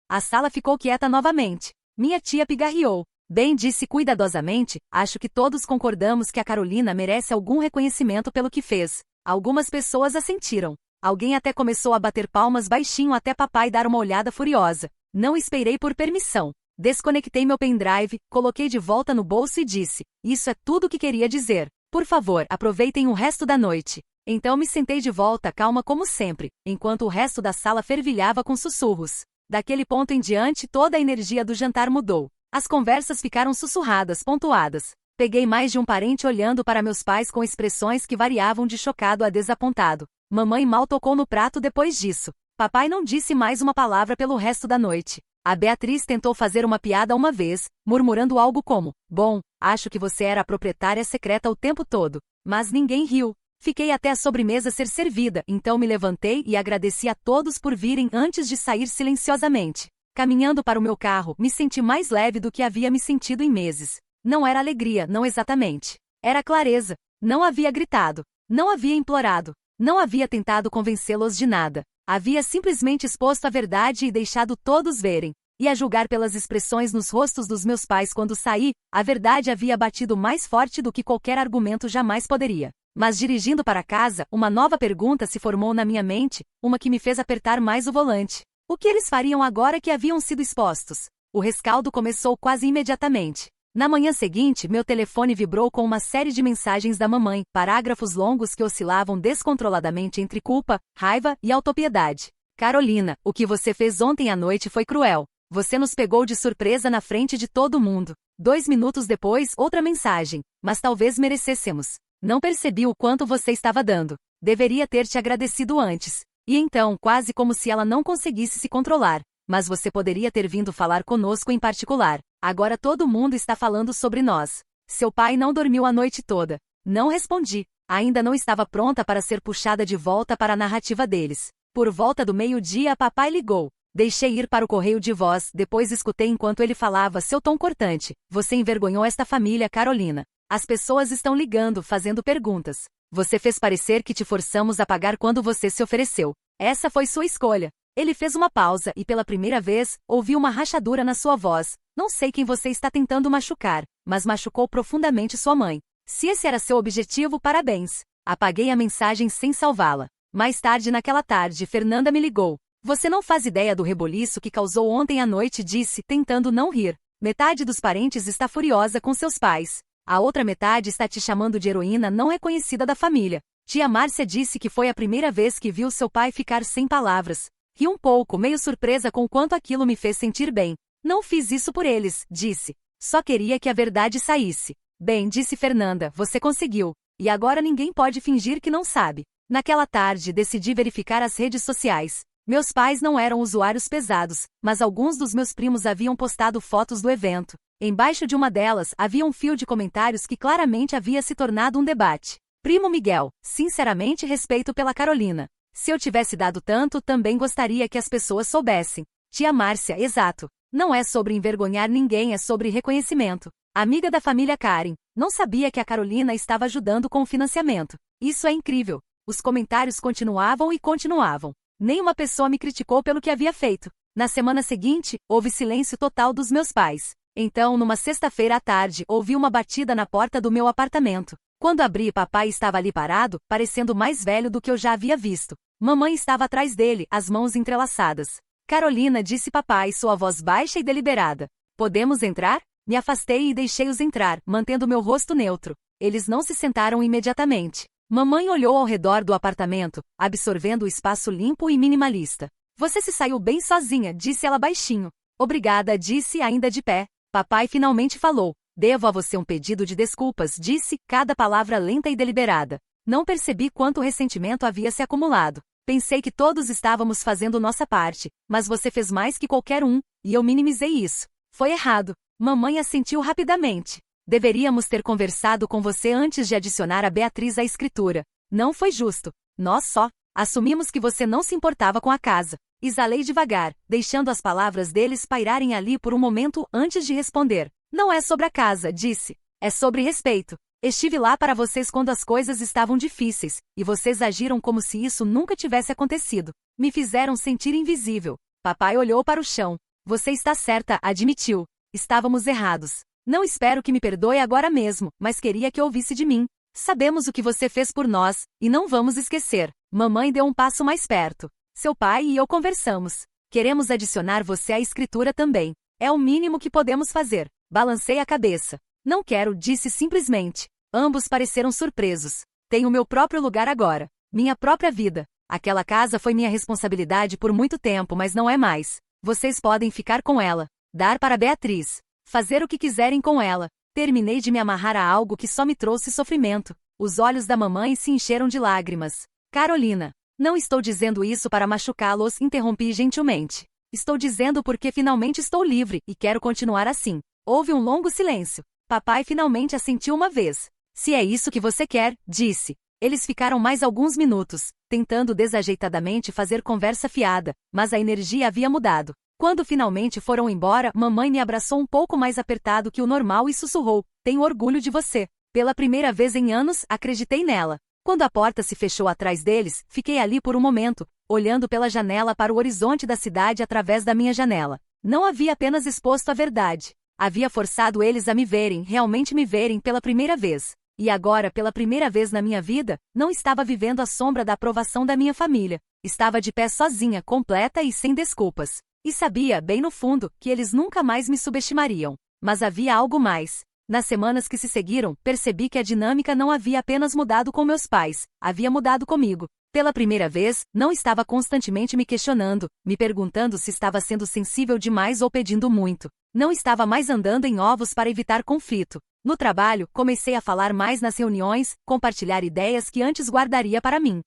A sala ficou quieta novamente. Minha tia pigarreou. Bem, disse cuidadosamente, acho que todos concordamos que a Carolina merece algum reconhecimento pelo que fez. Algumas pessoas assentiram. Alguém até começou a bater palmas baixinho até papai dar uma olhada furiosa. Não esperei por permissão. Desconectei meu pendrive, coloquei de volta no bolso e disse, isso é tudo o que queria dizer. Por favor, aproveitem o resto da noite. Então me sentei de volta calma como sempre, enquanto o resto da sala fervilhava com sussurros. Daquele ponto em diante toda a energia do jantar mudou. As conversas ficaram sussurradas, pontuadas. Peguei mais de um parente olhando para meus pais com expressões que variavam de chocado a desapontado. Mamãe mal tocou no prato depois disso. Papai não disse mais uma palavra pelo resto da noite. A Beatriz tentou fazer uma piada uma vez, murmurando algo como: "Bom, acho que você era a proprietária secreta o tempo todo." Mas ninguém riu. Fiquei até a sobremesa ser servida, então me levantei e agradeci a todos por virem antes de sair silenciosamente. Caminhando para o meu carro, me senti mais leve do que havia me sentido em meses. Não era alegria, não exatamente. Era clareza. Não havia gritado. Não havia implorado. Não havia tentado convencê-los de nada. Havia simplesmente exposto a verdade e deixado todos verem. E a julgar pelas expressões nos rostos dos meus pais quando saí, a verdade havia batido mais forte do que qualquer argumento jamais poderia. Mas dirigindo para casa, uma nova pergunta se formou na minha mente, uma que me fez apertar mais o volante. O que eles fariam agora que haviam sido expostos? O rescaldo começou quase imediatamente. Na manhã seguinte, meu telefone vibrou com uma série de mensagens da mamãe, parágrafos longos que oscilavam descontroladamente entre culpa, raiva e autopiedade. "Carolina, o que você fez ontem à noite foi cruel. Você nos pegou de surpresa na frente de todo mundo." 2 minutos depois, outra mensagem. "Mas talvez merecêssemos. Não percebi o quanto você estava dando. Deveria ter te agradecido antes." E então, quase como se ela não conseguisse se controlar: "Mas você poderia ter vindo falar conosco em particular. Agora todo mundo está falando sobre nós. Seu pai não dormiu a noite toda." Não respondi. Ainda não estava pronta para ser puxada de volta para a narrativa deles. Por volta do meio-dia, papai ligou. Deixei ir para o correio de voz, depois escutei enquanto ele falava, seu tom cortante: "Você envergonhou esta família, Carolina. As pessoas estão ligando, fazendo perguntas. Você fez parecer que te forçamos a pagar quando você se ofereceu. Essa foi sua escolha." Ele fez uma pausa e pela primeira vez, ouvi uma rachadura na sua voz. "Não sei quem você está tentando machucar, mas machucou profundamente sua mãe. Se esse era seu objetivo, parabéns." Apaguei a mensagem sem salvá-la. Mais tarde naquela tarde, Fernanda me ligou. "Você não faz ideia do reboliço que causou ontem à noite", disse, tentando não rir. "Metade dos parentes está furiosa com seus pais. A outra metade está te chamando de heroína não reconhecida da família. Tia Márcia disse que foi a primeira vez que viu seu pai ficar sem palavras." Ri um pouco, meio surpresa com o quanto aquilo me fez sentir bem. "Não fiz isso por eles", disse. "Só queria que a verdade saísse." "Bem", disse Fernanda, "você conseguiu. E agora ninguém pode fingir que não sabe." Naquela tarde, decidi verificar as redes sociais. Meus pais não eram usuários pesados, mas alguns dos meus primos haviam postado fotos do evento. Embaixo de uma delas, havia um fio de comentários que claramente havia se tornado um debate. "Primo Miguel, sinceramente respeito pela Carolina. Se eu tivesse dado tanto, também gostaria que as pessoas soubessem." Tia Márcia, exato. Não é sobre envergonhar ninguém, é sobre reconhecimento. Amiga da família Karen, não sabia que a Carolina estava ajudando com o financiamento. Isso é incrível. Os comentários continuavam e continuavam. Nenhuma pessoa me criticou pelo que havia feito. Na semana seguinte, houve silêncio total dos meus pais. Então, numa sexta-feira à tarde, ouvi uma batida na porta do meu apartamento. Quando abri, papai estava ali parado, parecendo mais velho do que eu já havia visto. Mamãe estava atrás dele, as mãos entrelaçadas. "Carolina", disse papai, sua voz baixa e deliberada. "Podemos entrar?" Me afastei e deixei-os entrar, mantendo meu rosto neutro. Eles não se sentaram imediatamente. Mamãe olhou ao redor do apartamento, absorvendo o espaço limpo e minimalista. "Você se saiu bem sozinha", disse ela baixinho. "Obrigada", disse ainda de pé. Papai finalmente falou. "Devo a você um pedido de desculpas", disse, cada palavra lenta e deliberada. Não percebi quanto ressentimento havia se acumulado. Pensei que todos estávamos fazendo nossa parte, mas você fez mais que qualquer um, e eu minimizei isso. Foi errado. Mamãe assentiu rapidamente. "Deveríamos ter conversado com você antes de adicionar a Beatriz à escritura. Não foi justo. Nós só assumimos que você não se importava com a casa." Exalei devagar, deixando as palavras deles pairarem ali por um momento antes de responder. "Não é sobre a casa", disse. "É sobre respeito. Estive lá para vocês quando as coisas estavam difíceis, e vocês agiram como se isso nunca tivesse acontecido. Me fizeram sentir invisível." Papai olhou para o chão. "Você está certa", admitiu. "Estávamos errados. Não espero que me perdoe agora mesmo, mas queria que ouvisse de mim. Sabemos o que você fez por nós, e não vamos esquecer." Mamãe deu um passo mais perto. "Seu pai e eu conversamos. Queremos adicionar você à escritura também. É o mínimo que podemos fazer." Balancei a cabeça. "Não quero", disse simplesmente. Ambos pareceram surpresos. "Tenho meu próprio lugar agora. Minha própria vida. Aquela casa foi minha responsabilidade por muito tempo, mas não é mais. Vocês podem ficar com ela. Dar para Beatriz. Fazer o que quiserem com ela. Terminei de me amarrar a algo que só me trouxe sofrimento. Os olhos da mamãe se encheram de lágrimas. Carolina, não estou dizendo isso para machucá-los, interrompi gentilmente. Estou dizendo porque finalmente estou livre e quero continuar assim. Houve um longo silêncio. Papai finalmente assentiu uma vez. Se é isso que você quer, disse. Eles ficaram mais alguns minutos, tentando desajeitadamente fazer conversa fiada, mas a energia havia mudado. Quando finalmente foram embora, mamãe me abraçou um pouco mais apertado que o normal e sussurrou: tenho orgulho de você. Pela primeira vez em anos, acreditei nela. Quando a porta se fechou atrás deles, fiquei ali por um momento, olhando pela janela para o horizonte da cidade através da minha janela. Não havia apenas exposto a verdade. Havia forçado eles a me verem, realmente me verem pela primeira vez. E agora, pela primeira vez na minha vida, não estava vivendo à sombra da aprovação da minha família. Estava de pé sozinha, completa e sem desculpas. E sabia, bem no fundo, que eles nunca mais me subestimariam. Mas havia algo mais. Nas semanas que se seguiram, percebi que a dinâmica não havia apenas mudado com meus pais, havia mudado comigo. Pela primeira vez, não estava constantemente me questionando, me perguntando se estava sendo sensível demais ou pedindo muito. Não estava mais andando em ovos para evitar conflito. No trabalho, comecei a falar mais nas reuniões, compartilhar ideias que antes guardaria para mim.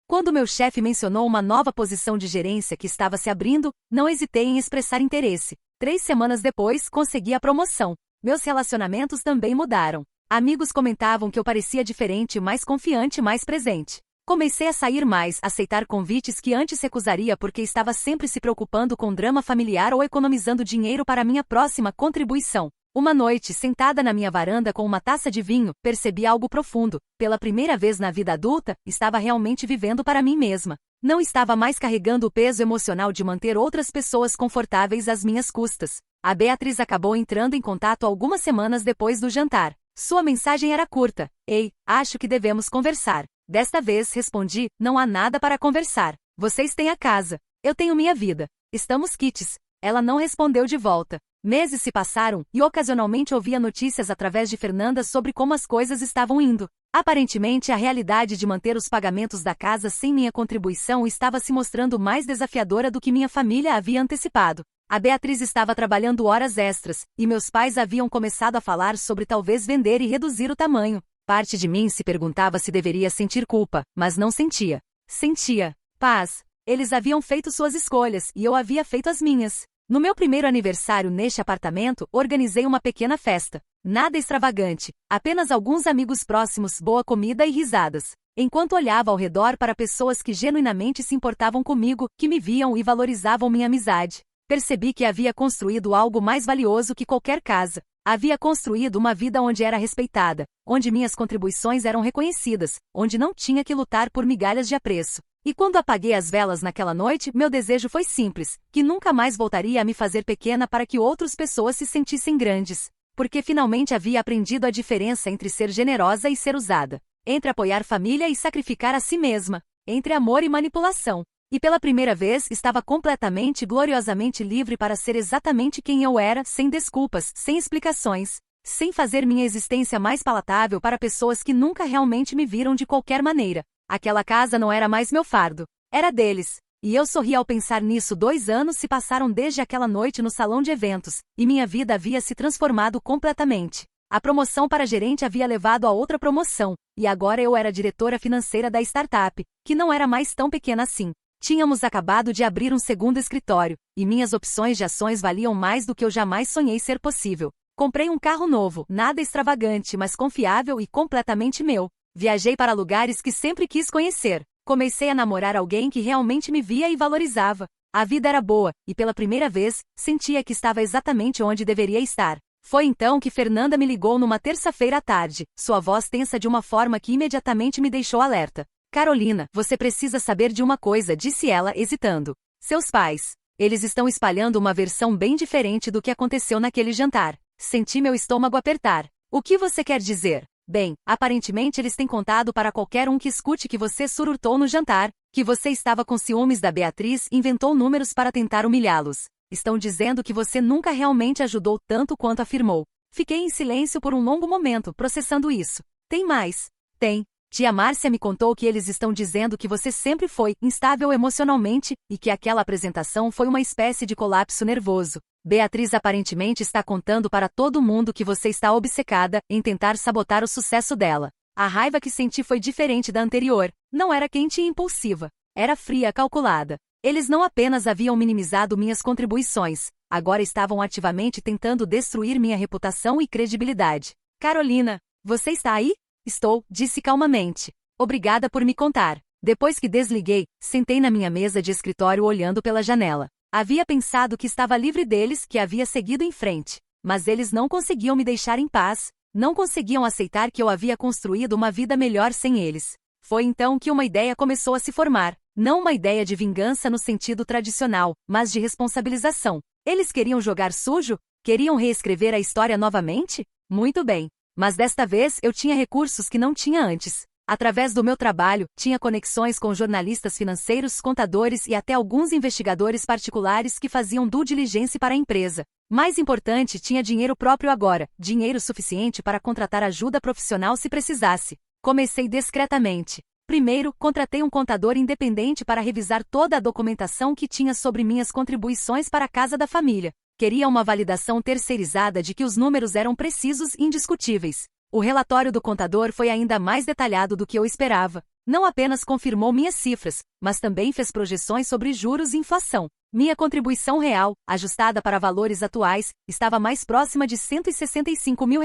Quando meu chefe mencionou uma nova posição de gerência que estava se abrindo, não hesitei em expressar interesse. 3 semanas depois, consegui a promoção. Meus relacionamentos também mudaram. Amigos comentavam que eu parecia diferente, mais confiante e mais presente. Comecei a sair mais, aceitar convites que antes recusaria porque estava sempre se preocupando com drama familiar ou economizando dinheiro para minha próxima contribuição. Uma noite, sentada na minha varanda com uma taça de vinho, percebi algo profundo. Pela primeira vez na vida adulta, estava realmente vivendo para mim mesma. Não estava mais carregando o peso emocional de manter outras pessoas confortáveis às minhas custas. A Beatriz acabou entrando em contato algumas semanas depois do jantar. Sua mensagem era curta. Ei, acho que devemos conversar. Desta vez, respondi, não há nada para conversar. Vocês têm a casa. Eu tenho minha vida. Estamos quites. Ela não respondeu de volta. Meses se passaram, e ocasionalmente ouvia notícias através de Fernanda sobre como as coisas estavam indo. Aparentemente, a realidade de manter os pagamentos da casa sem minha contribuição estava se mostrando mais desafiadora do que minha família havia antecipado. A Beatriz estava trabalhando horas extras, e meus pais haviam começado a falar sobre talvez vender e reduzir o tamanho. Parte de mim se perguntava se deveria sentir culpa, mas não sentia. Sentia paz. Eles haviam feito suas escolhas, e eu havia feito as minhas. No meu primeiro aniversário neste apartamento, organizei uma pequena festa. Nada extravagante, apenas alguns amigos próximos, boa comida e risadas. Enquanto olhava ao redor para pessoas que genuinamente se importavam comigo, que me viam e valorizavam minha amizade, percebi que havia construído algo mais valioso que qualquer casa. Havia construído uma vida onde era respeitada, onde minhas contribuições eram reconhecidas, onde não tinha que lutar por migalhas de apreço. E quando apaguei as velas naquela noite, meu desejo foi simples, que nunca mais voltaria a me fazer pequena para que outras pessoas se sentissem grandes. Porque finalmente havia aprendido a diferença entre ser generosa e ser usada. Entre apoiar família e sacrificar a si mesma. Entre amor e manipulação. E pela primeira vez estava completamente, gloriosamente livre para ser exatamente quem eu era, sem desculpas, sem explicações. Sem fazer minha existência mais palatável para pessoas que nunca realmente me viram de qualquer maneira. Aquela casa não era mais meu fardo. Era deles. E eu sorri ao pensar nisso. 2 anos se passaram desde aquela noite no salão de eventos, e minha vida havia se transformado completamente. A promoção para gerente havia levado a outra promoção, e agora eu era diretora financeira da startup, que não era mais tão pequena assim. Tínhamos acabado de abrir um segundo escritório, e minhas opções de ações valiam mais do que eu jamais sonhei ser possível. Comprei um carro novo, nada extravagante, mas confiável e completamente meu. Viajei para lugares que sempre quis conhecer. Comecei a namorar alguém que realmente me via e valorizava. A vida era boa, e pela primeira vez, sentia que estava exatamente onde deveria estar. Foi então que Fernanda me ligou numa terça-feira à tarde, sua voz tensa de uma forma que imediatamente me deixou alerta. Carolina, você precisa saber de uma coisa, disse ela, hesitando. Seus pais. Eles estão espalhando uma versão bem diferente do que aconteceu naquele jantar. Senti meu estômago apertar. O que você quer dizer? Bem, aparentemente eles têm contado para qualquer um que escute que você surtou no jantar, que você estava com ciúmes da Beatriz e inventou números para tentar humilhá-los. Estão dizendo que você nunca realmente ajudou tanto quanto afirmou. Fiquei em silêncio por um longo momento, processando isso. Tem mais. Tem. Tia Márcia me contou que eles estão dizendo que você sempre foi instável emocionalmente e que aquela apresentação foi uma espécie de colapso nervoso. Beatriz aparentemente está contando para todo mundo que você está obcecada em tentar sabotar o sucesso dela. A raiva que senti foi diferente da anterior. Não era quente e impulsiva. Era fria, calculada. Eles não apenas haviam minimizado minhas contribuições, agora estavam ativamente tentando destruir minha reputação e credibilidade. Carolina, você está aí? Estou, disse calmamente. Obrigada por me contar. Depois que desliguei, sentei na minha mesa de escritório olhando pela janela. Havia pensado que estava livre deles, que havia seguido em frente. Mas eles não conseguiam me deixar em paz, não conseguiam aceitar que eu havia construído uma vida melhor sem eles. Foi então que uma ideia começou a se formar. Não uma ideia de vingança no sentido tradicional, mas de responsabilização. Eles queriam jogar sujo? Queriam reescrever a história novamente? Muito bem. Mas desta vez eu tinha recursos que não tinha antes. Através do meu trabalho, tinha conexões com jornalistas financeiros, contadores e até alguns investigadores particulares que faziam due diligence para a empresa. Mais importante, tinha dinheiro próprio agora, dinheiro suficiente para contratar ajuda profissional se precisasse. Comecei discretamente. Primeiro, contratei um contador independente para revisar toda a documentação que tinha sobre minhas contribuições para a casa da família. Queria uma validação terceirizada de que os números eram precisos e indiscutíveis. O relatório do contador foi ainda mais detalhado do que eu esperava. Não apenas confirmou minhas cifras, mas também fez projeções sobre juros e inflação. Minha contribuição real, ajustada para valores atuais, estava mais próxima de R$165 mil.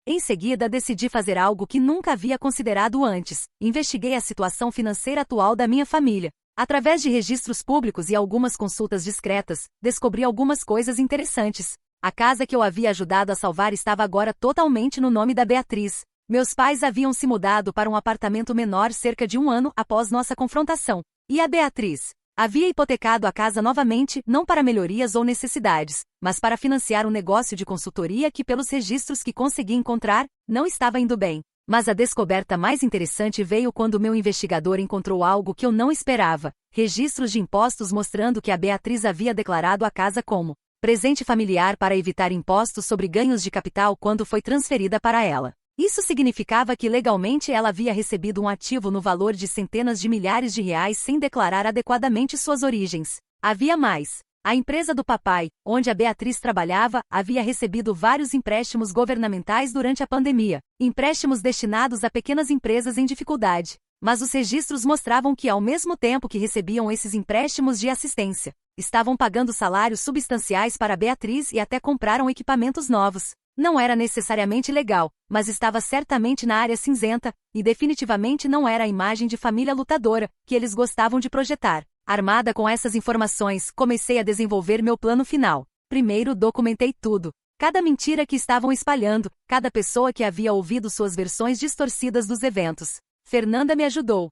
Em seguida, decidi fazer algo que nunca havia considerado antes. Investiguei a situação financeira atual da minha família. Através de registros públicos e algumas consultas discretas, descobri algumas coisas interessantes. A casa que eu havia ajudado a salvar estava agora totalmente no nome da Beatriz. Meus pais haviam se mudado para um apartamento menor cerca de um ano após nossa confrontação. E a Beatriz havia hipotecado a casa novamente, não para melhorias ou necessidades, mas para financiar um negócio de consultoria que, pelos registros que consegui encontrar, não estava indo bem. Mas a descoberta mais interessante veio quando meu investigador encontrou algo que eu não esperava: registros de impostos mostrando que a Beatriz havia declarado a casa como presente familiar para evitar impostos sobre ganhos de capital quando foi transferida para ela. Isso significava que legalmente ela havia recebido um ativo no valor de centenas de milhares de reais sem declarar adequadamente suas origens. Havia mais. A empresa do papai, onde a Beatriz trabalhava, havia recebido vários empréstimos governamentais durante a pandemia. Empréstimos destinados a pequenas empresas em dificuldade. Mas os registros mostravam que, ao mesmo tempo que recebiam esses empréstimos de assistência, estavam pagando salários substanciais para a Beatriz e até compraram equipamentos novos. Não era necessariamente legal, mas estava certamente na área cinzenta, e definitivamente não era a imagem de família lutadora que eles gostavam de projetar. Armada com essas informações, comecei a desenvolver meu plano final. Primeiro, documentei tudo. Cada mentira que estavam espalhando, cada pessoa que havia ouvido suas versões distorcidas dos eventos. Fernanda me ajudou,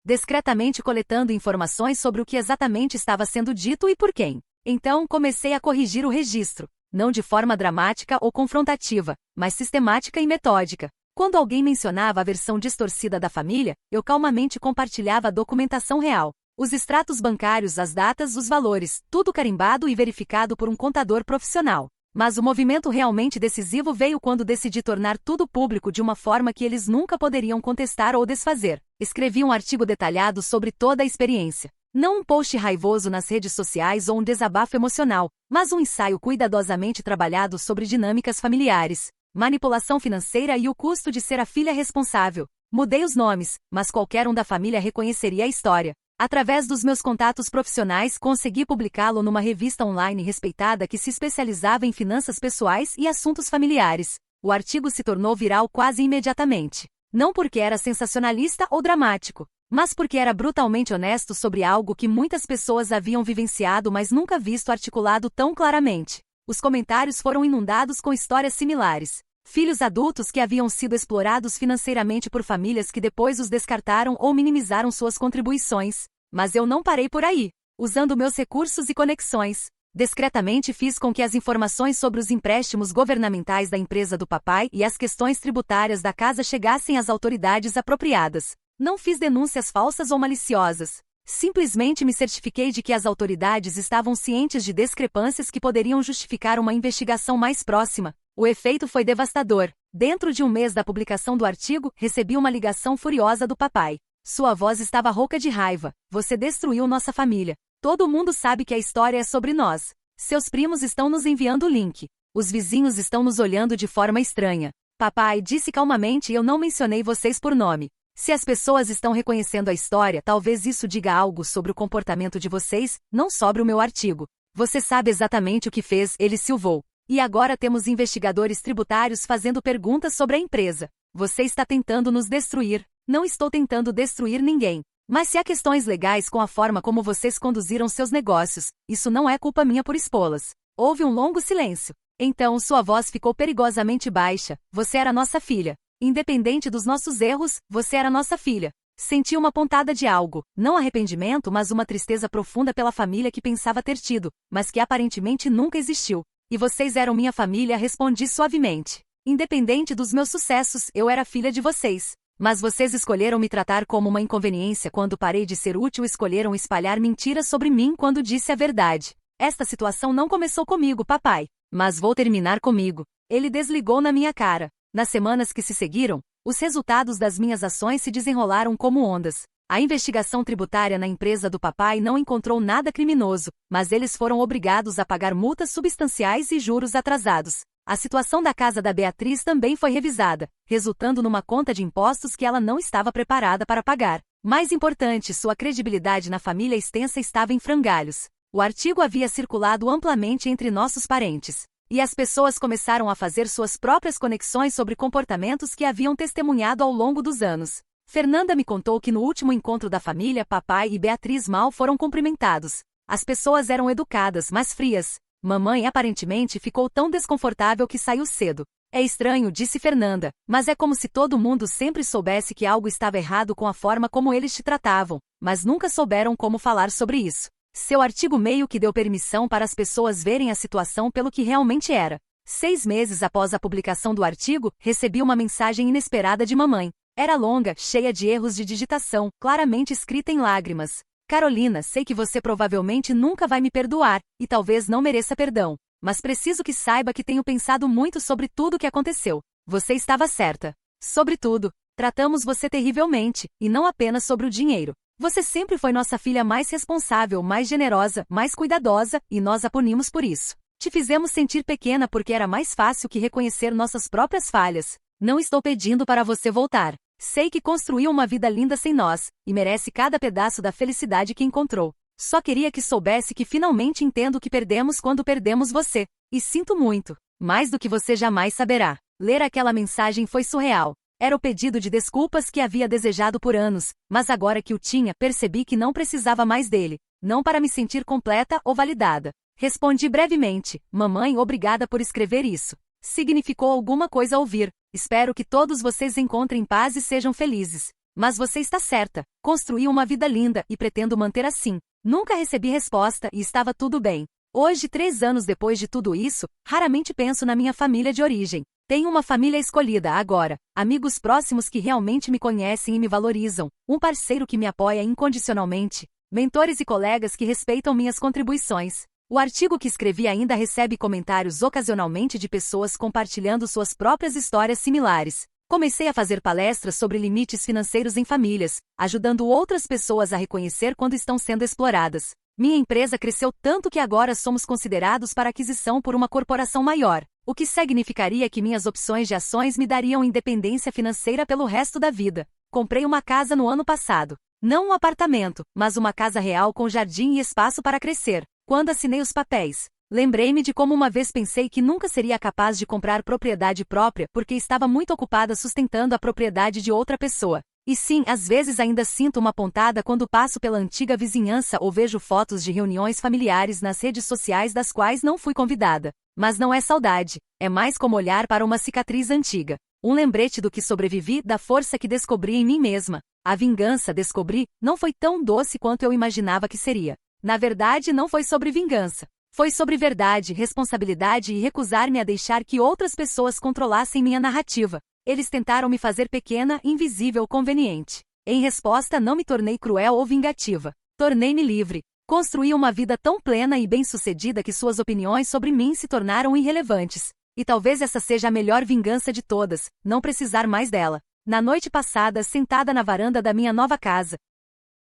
discretamente coletando informações sobre o que exatamente estava sendo dito e por quem. Então, comecei a corrigir o registro. Não de forma dramática ou confrontativa, mas sistemática e metódica. Quando alguém mencionava a versão distorcida da família, eu calmamente compartilhava a documentação real. Os extratos bancários, as datas, os valores, tudo carimbado e verificado por um contador profissional. Mas o movimento realmente decisivo veio quando decidi tornar tudo público de uma forma que eles nunca poderiam contestar ou desfazer. Escrevi um artigo detalhado sobre toda a experiência. Não um post raivoso nas redes sociais ou um desabafo emocional, mas um ensaio cuidadosamente trabalhado sobre dinâmicas familiares, manipulação financeira e o custo de ser a filha responsável. Mudei os nomes, mas qualquer um da família reconheceria a história. Através dos meus contatos profissionais, consegui publicá-lo numa revista online respeitada que se especializava em finanças pessoais e assuntos familiares. O artigo se tornou viral quase imediatamente. Não porque era sensacionalista ou dramático, mas porque era brutalmente honesto sobre algo que muitas pessoas haviam vivenciado mas nunca visto articulado tão claramente. Os comentários foram inundados com histórias similares. Filhos adultos que haviam sido explorados financeiramente por famílias que depois os descartaram ou minimizaram suas contribuições. Mas eu não parei por aí. Usando meus recursos e conexões, discretamente fiz com que as informações sobre os empréstimos governamentais da empresa do papai e as questões tributárias da casa chegassem às autoridades apropriadas. Não fiz denúncias falsas ou maliciosas. Simplesmente me certifiquei de que as autoridades estavam cientes de discrepâncias que poderiam justificar uma investigação mais próxima. O efeito foi devastador. Dentro de um mês da publicação do artigo, recebi uma ligação furiosa do papai. Sua voz estava rouca de raiva. Você destruiu nossa família. Todo mundo sabe que a história é sobre nós. Seus primos estão nos enviando o link. Os vizinhos estão nos olhando de forma estranha. Papai disse calmamente e eu não mencionei vocês por nome. Se as pessoas estão reconhecendo a história, talvez isso diga algo sobre o comportamento de vocês, não sobre o meu artigo. Você sabe exatamente o que fez, ele silvou. E agora temos investigadores tributários fazendo perguntas sobre a empresa. Você está tentando nos destruir. Não estou tentando destruir ninguém. Mas se há questões legais com a forma como vocês conduziram seus negócios, isso não é culpa minha por expô-las. Houve um longo silêncio. Então sua voz ficou perigosamente baixa. Você era nossa filha. Independente dos nossos erros, você era nossa filha. Senti uma pontada de algo, não arrependimento, mas uma tristeza profunda pela família que pensava ter tido, mas que aparentemente nunca existiu. E vocês eram minha família, respondi suavemente. Independente dos meus sucessos, eu era filha de vocês. Mas vocês escolheram me tratar como uma inconveniência quando parei de ser útil, escolheram espalhar mentiras sobre mim quando disse a verdade. Esta situação não começou comigo, papai. Mas vou terminar comigo. Ele desligou na minha cara. Nas semanas que se seguiram, os resultados das minhas ações se desenrolaram como ondas. A investigação tributária na empresa do papai não encontrou nada criminoso, mas eles foram obrigados a pagar multas substanciais e juros atrasados. A situação da casa da Beatriz também foi revisada, resultando numa conta de impostos que ela não estava preparada para pagar. Mais importante, sua credibilidade na família extensa estava em frangalhos. O artigo havia circulado amplamente entre nossos parentes. E as pessoas começaram a fazer suas próprias conexões sobre comportamentos que haviam testemunhado ao longo dos anos. Fernanda me contou que no último encontro da família, papai e Beatriz mal foram cumprimentados. As pessoas eram educadas, mas frias. Mamãe aparentemente ficou tão desconfortável que saiu cedo. É estranho, disse Fernanda, mas é como se todo mundo sempre soubesse que algo estava errado com a forma como eles te tratavam, mas nunca souberam como falar sobre isso. Seu artigo meio que deu permissão para as pessoas verem a situação pelo que realmente era. 6 meses após a publicação do artigo, recebi uma mensagem inesperada de mamãe. Era longa, cheia de erros de digitação, claramente escrita em lágrimas. Carolina, sei que você provavelmente nunca vai me perdoar, e talvez não mereça perdão. Mas preciso que saiba que tenho pensado muito sobre tudo o que aconteceu. Você estava certa. Sobretudo, tratamos você terrivelmente, e não apenas sobre o dinheiro. Você sempre foi nossa filha mais responsável, mais generosa, mais cuidadosa, e nós a punimos por isso. Te fizemos sentir pequena porque era mais fácil que reconhecer nossas próprias falhas. Não estou pedindo para você voltar. Sei que construiu uma vida linda sem nós, e merece cada pedaço da felicidade que encontrou. Só queria que soubesse que finalmente entendo o que perdemos quando perdemos você. E sinto muito. Mais do que você jamais saberá. Ler aquela mensagem foi surreal. Era o pedido de desculpas que havia desejado por anos, mas agora que o tinha, percebi que não precisava mais dele. Não para me sentir completa ou validada. Respondi brevemente, mamãe, obrigada por escrever isso. Significou alguma coisa ouvir. Espero que todos vocês encontrem paz e sejam felizes. Mas você está certa. Construí uma vida linda e pretendo manter assim. Nunca recebi resposta e estava tudo bem. Hoje, 3 anos depois de tudo isso, raramente penso na minha família de origem. Tenho uma família escolhida agora, amigos próximos que realmente me conhecem e me valorizam, um parceiro que me apoia incondicionalmente, mentores e colegas que respeitam minhas contribuições. O artigo que escrevi ainda recebe comentários ocasionalmente de pessoas compartilhando suas próprias histórias similares. Comecei a fazer palestras sobre limites financeiros em famílias, ajudando outras pessoas a reconhecer quando estão sendo exploradas. Minha empresa cresceu tanto que agora somos considerados para aquisição por uma corporação maior, o que significaria que minhas opções de ações me dariam independência financeira pelo resto da vida. Comprei uma casa no ano passado. Não um apartamento, mas uma casa real com jardim e espaço para crescer. Quando assinei os papéis, lembrei-me de como uma vez pensei que nunca seria capaz de comprar propriedade própria porque estava muito ocupada sustentando a propriedade de outra pessoa. E sim, às vezes ainda sinto uma pontada quando passo pela antiga vizinhança ou vejo fotos de reuniões familiares nas redes sociais das quais não fui convidada. Mas não é saudade, é mais como olhar para uma cicatriz antiga. Um lembrete do que sobrevivi, da força que descobri em mim mesma. A vingança, descobri, não foi tão doce quanto eu imaginava que seria. Na verdade, não foi sobre vingança. Foi sobre verdade, responsabilidade e recusar-me a deixar que outras pessoas controlassem minha narrativa. Eles tentaram me fazer pequena, invisível, conveniente. Em resposta, não me tornei cruel ou vingativa. Tornei-me livre. Construí uma vida tão plena e bem-sucedida que suas opiniões sobre mim se tornaram irrelevantes. E talvez essa seja a melhor vingança de todas, não precisar mais dela. Na noite passada, sentada na varanda da minha nova casa,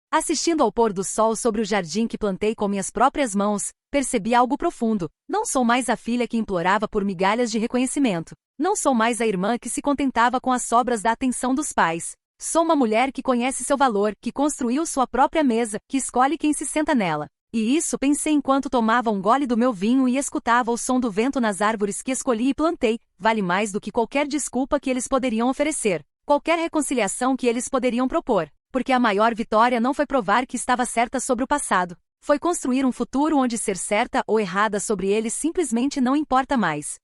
assistindo ao pôr do sol sobre o jardim que plantei com minhas próprias mãos, percebi algo profundo. Não sou mais a filha que implorava por migalhas de reconhecimento. Não sou mais a irmã que se contentava com as sobras da atenção dos pais. Sou uma mulher que conhece seu valor, que construiu sua própria mesa, que escolhe quem se senta nela. E isso pensei enquanto tomava um gole do meu vinho e escutava o som do vento nas árvores que escolhi e plantei. Vale mais do que qualquer desculpa que eles poderiam oferecer. Qualquer reconciliação que eles poderiam propor. Porque a maior vitória não foi provar que estava certa sobre o passado. Foi construir um futuro onde ser certa ou errada sobre ele simplesmente não importa mais.